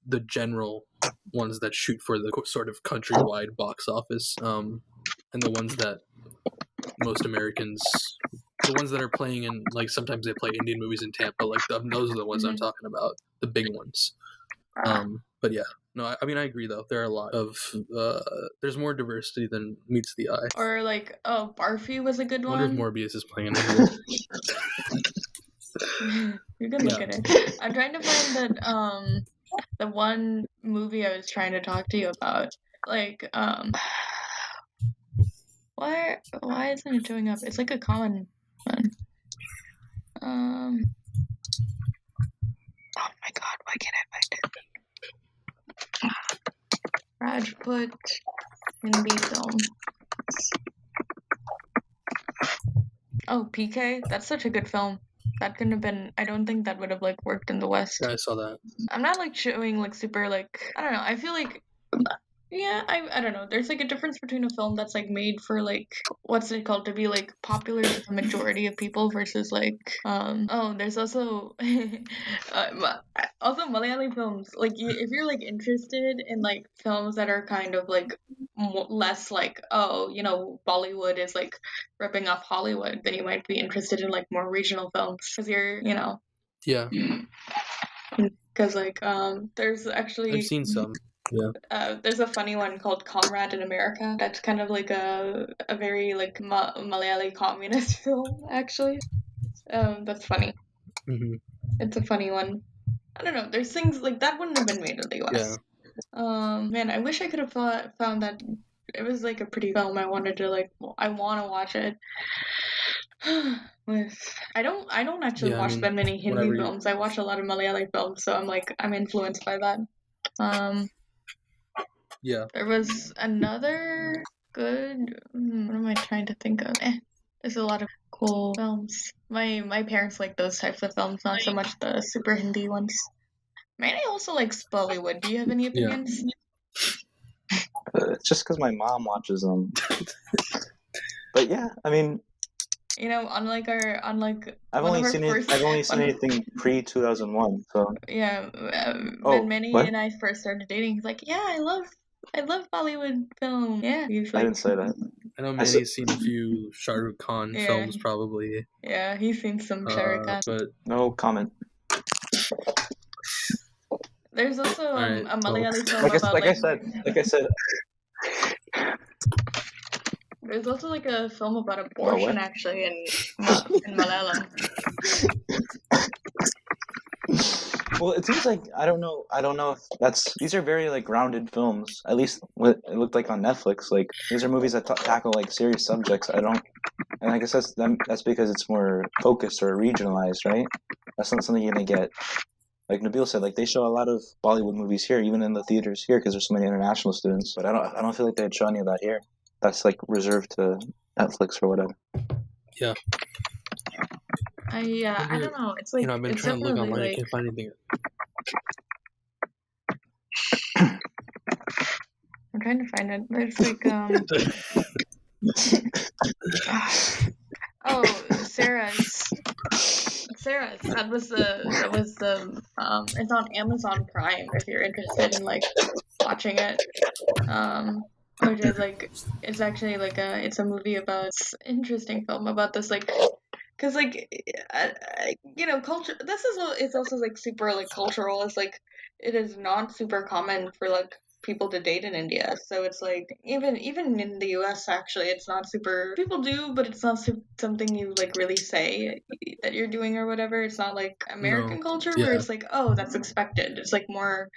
the general ones that shoot for the sort of countrywide box office, and the ones that most Americans, the ones that are playing in, like sometimes they play Indian movies in Tampa, like those are the ones I'm talking about, the big ones. But yeah, no, I mean I agree though. There are a lot of there's more diversity than meets the eye. Or like, oh, Barfi was a good I wonder if one. Morbius is playing in India. You can look at it. I'm trying to find that the one movie I was trying to talk to you about. Like, why isn't it showing up? It's like a common one. Oh my god, why can't I find it? Rajput Hindi film. Oh, PK? That's such a good film. That couldn't have been, I don't think that would have like worked in the West. Yeah, I saw that. I'm not like showing like super like, I don't know, I feel like yeah, I don't know. There's like a difference between a film that's like made for like what's it called to be like popular to the majority of people versus like there's also also Malayali films like if you're like interested in like films that are kind of like less like Bollywood is like ripping off Hollywood, then you might be interested in like more regional films because you're Yeah, because like there's actually I've seen some. Yeah. There's a funny one called Comrade in America. That's kind of like a very like Malayali communist film, actually. That's funny. Mm-hmm. It's a funny one. I don't know. There's things like that wouldn't have been made in the U.S. Yeah. Man, I wish I could have found that. It was like a pretty film. I wanted to like. I want to watch it. I don't actually watch that many Hindi films. I watch a lot of Malayali films, so I'm influenced by that. Yeah. There was another good. What am I trying to think of? There's a lot of cool films. My parents like those types of films, not so much the super Hindi ones. Manny also likes Bollywood. Do you have any opinions? It's just because my mom watches them. But yeah, I mean, unlike I've only seen anything pre 2001. So yeah, when Manny and I first started dating, he's like, yeah, I love Bollywood film. Yeah, he's like, I didn't say that. I know Manny's seen a few Shah Rukh Khan films, probably. Yeah, he's seen some Shah Rukh Khan. But no comment. There's also a Malayali film like I said. There's also like a film about abortion actually in Malayalam. Well, it seems like I don't know if these are very like grounded films. At least what it looked like on Netflix. Like these are movies that tackle like serious subjects. And I guess that's because it's more focused or regionalized, right? That's not something you're gonna get. Like Nabil said, like they show a lot of Bollywood movies here, even in the theaters here, because there's so many international students. But I don't feel like they'd show any of that here. That's like reserved to Netflix or whatever. Yeah. I don't know. It's like I've been it's trying to look definitely online. I like can't find anything. I'm trying to find it. But it's like oh, Sarah's. That was the it's on Amazon Prime if you're interested in like watching it. Which is like it's actually like it's a movie about interesting film about this like because like culture it's also like super like cultural. It's like it is not super common for like people to date in India, so it's like even in the US actually it's not super people do, but it's not something you like really say that you're doing or whatever. It's not like American culture where it's like, oh, that's expected. It's like more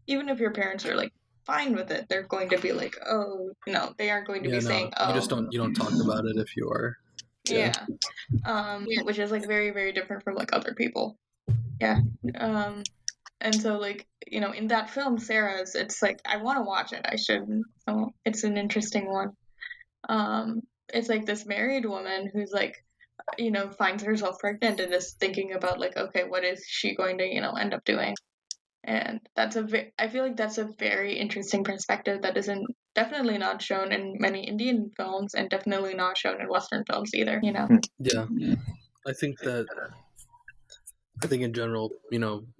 even if your parents are like fine with it, they're going to be like, oh no, they aren't going to be saying, oh, you don't talk about it if you are. Yeah. Which is like very, very different from like other people. Yeah. And so like, in that film, Sarah's, it's like I want to watch it. I should. Oh, it's an interesting one. It's like this married woman who's like, finds herself pregnant and is thinking about like, okay, what is she going to, end up doing? And I feel like that's a very interesting perspective that isn't definitely not shown in many Indian films and definitely not shown in Western films either, Yeah. I think in general,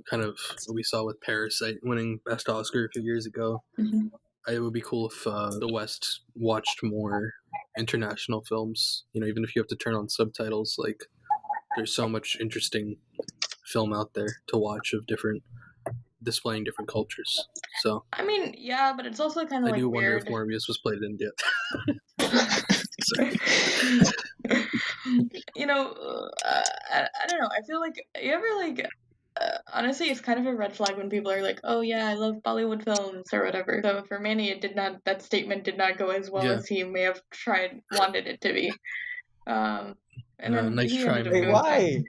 kind of what we saw with Parasite winning Best Oscar a few years ago, it would be cool if the West watched more international films, even if you have to turn on subtitles. Like, there's so much interesting film out there to watch of displaying different cultures. So I mean, yeah, but it's also kind of like I do weird. wonder if Morbius was played in India. I don't know. I feel like you ever like honestly, it's kind of a red flag when people are like, "Oh yeah, I love Bollywood films" or whatever. So for Manny, that statement did not go as well as he may have wanted it to be. And then nice he try, ended up Wait, doing why? fine.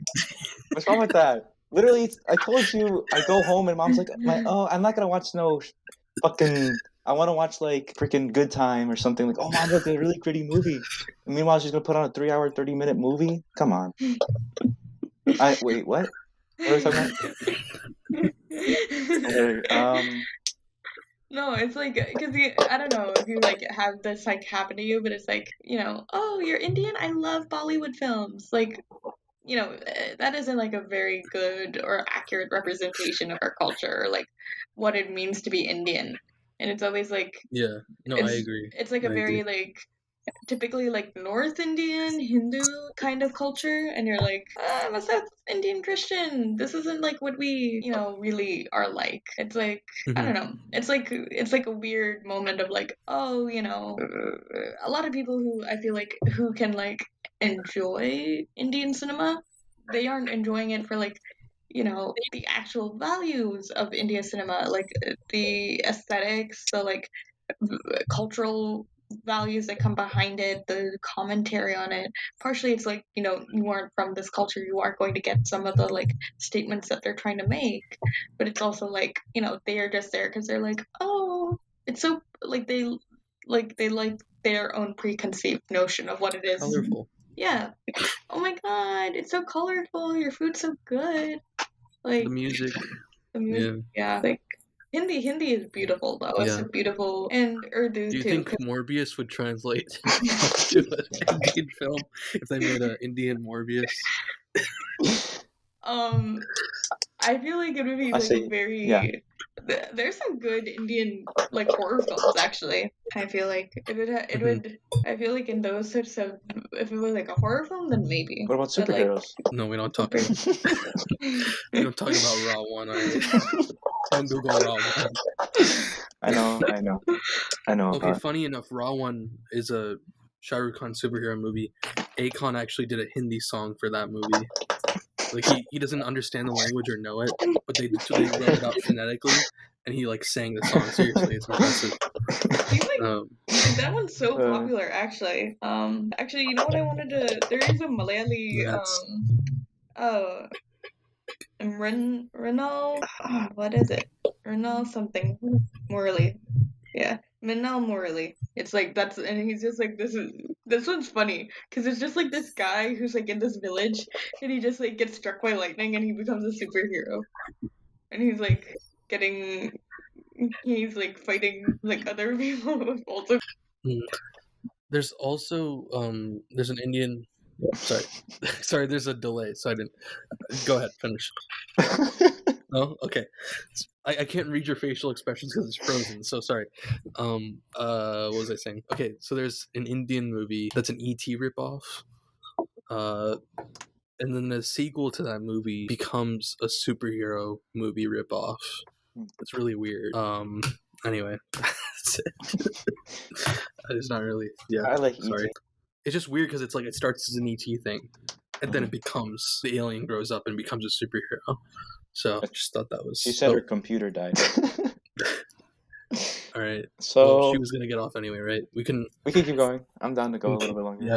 What's wrong with that? Literally, I told you, I go home and mom's like, I'm not gonna watch no fucking. I want to watch like freaking Good Time or something. Like, oh mom, look, a really gritty movie. And meanwhile, she's gonna put on a 3-hour, 30-minute movie. Come on. Wait, what? What are we talking about? No, it's like because I don't know if you like have this like happen to you, but it's like oh, you're Indian. I love Bollywood films. Like that isn't like a very good or accurate representation of our culture or like what it means to be Indian. And it's always like I agree. It's like a very like typically like North Indian Hindu kind of culture, and you're like, I'm a South Indian Christian. This isn't like what we really are like. It's like I don't know. It's like a weird moment of like, oh, a lot of people who I feel like who can like enjoy Indian cinema, they aren't enjoying it for like the actual values of Indian cinema, like the aesthetics, the like cultural values that come behind it, the commentary on it. Partially it's like, you aren't from this culture, you aren't going to get some of the like statements that they're trying to make. But it's also like, they are just there because they're like, oh, it's so like they like their own preconceived notion of what it is. Colorful. Yeah. Oh my god, it's so colorful, your food's so good. Like the music. Yeah. Like Hindi is beautiful though. It's a beautiful and Urdu Do you too. think Morbius would translate to an Indian film if they made an Indian Morbius? I feel like it would be like very. There's some good Indian like horror films actually. I feel like it would. I feel like in those sorts of if it was like a horror film, then maybe. What about superheroes? No, we don't talk. We don't talk about Raw One. Don't Google Raw One. I know. Okay, funny enough, Raw One is a Shah Rukh Khan superhero movie. Akon actually did a Hindi song for that movie. Like he doesn't understand the language or know it, but they wrote it out phonetically, and he like sang the song. Seriously, it's impressive. He's like that one's so popular, actually. Actually, you know what I wanted to? There is a Malayali Renal, what is it? Renal something Morley. Yeah, Minal Morley. It's like that's, and he's just like, this one's funny because it's just like this guy who's like in this village, and he just like gets struck by lightning and he becomes a superhero, and he's like he's like fighting like other people also. There's also there's an Indian. Sorry, there's a delay, so I didn't. Go ahead, finish. No, okay. I can't read your facial expressions because it's frozen. So sorry. What was I saying? Okay, so there's an Indian movie that's an ET ripoff. And then the sequel to that movie becomes a superhero movie ripoff. It's really weird. Anyway, that's it. It's not really. Yeah, I like sorry. ET. It's just weird because it's like it starts as an ET thing, and then it becomes the alien grows up and becomes a superhero. So I just thought that was. She said her computer died. All right. So well, she was gonna get off anyway, right? We can keep going. I'm down to go a little bit longer. Yeah.